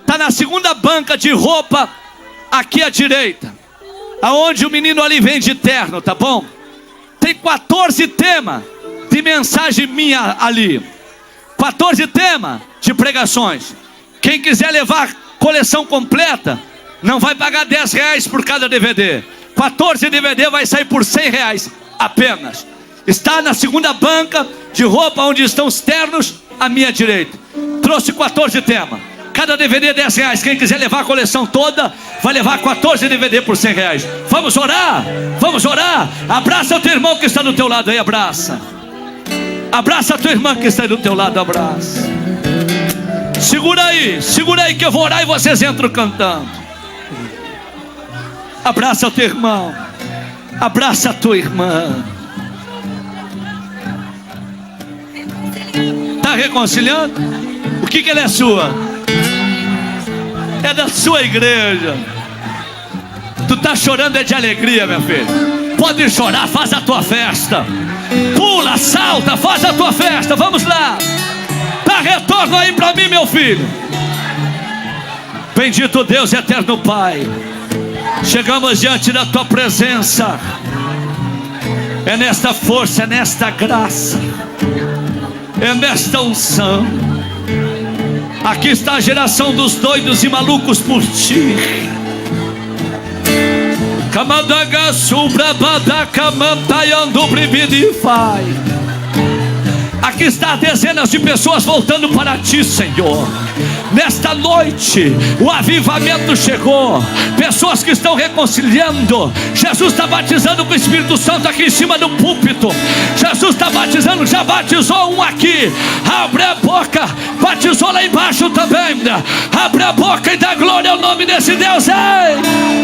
Está na segunda banca de roupa, aqui à direita. Aonde o menino ali vem de terno, tá bom? Tem 14 temas de mensagem minha ali. 14 temas de pregações. Quem quiser levar a coleção completa, não vai pagar R$10 por cada DVD. 14 DVD vai sair por R$100 apenas. Está na segunda banca de roupa, onde estão os ternos, à minha direita. Trouxe 14 temas. Cada DVD R$10. Quem quiser levar a coleção toda, vai levar 14 DVD por R$100. Vamos orar? Vamos orar? Abraça o teu irmão que está do teu lado aí, abraça. Abraça a tua irmã que está aí do teu lado, abraça. Segura aí que eu vou orar e vocês entram cantando. Abraça o teu irmão. Abraça a tua irmã. Está reconciliando? O que ela é sua? É da sua igreja. Tu está chorando é de alegria, minha filha. Pode chorar, faz a tua festa. Pula, salta, faz a tua festa. Vamos lá. Dá retorno aí para mim, meu filho. Bendito Deus, eterno Pai. Chegamos diante da tua presença. É nesta força, é nesta graça, é nesta unção. Aqui está a geração dos doidos e malucos por ti. Aqui está dezenas de pessoas voltando para ti, Senhor. Nesta noite o avivamento chegou. Pessoas que estão reconciliando. Jesus está batizando com o Espírito Santo aqui em cima do púlpito. Jesus está batizando, já batizou um aqui. Abre a boca, batizou lá embaixo também. Abre a boca e dá glória ao nome desse Deus. Ei!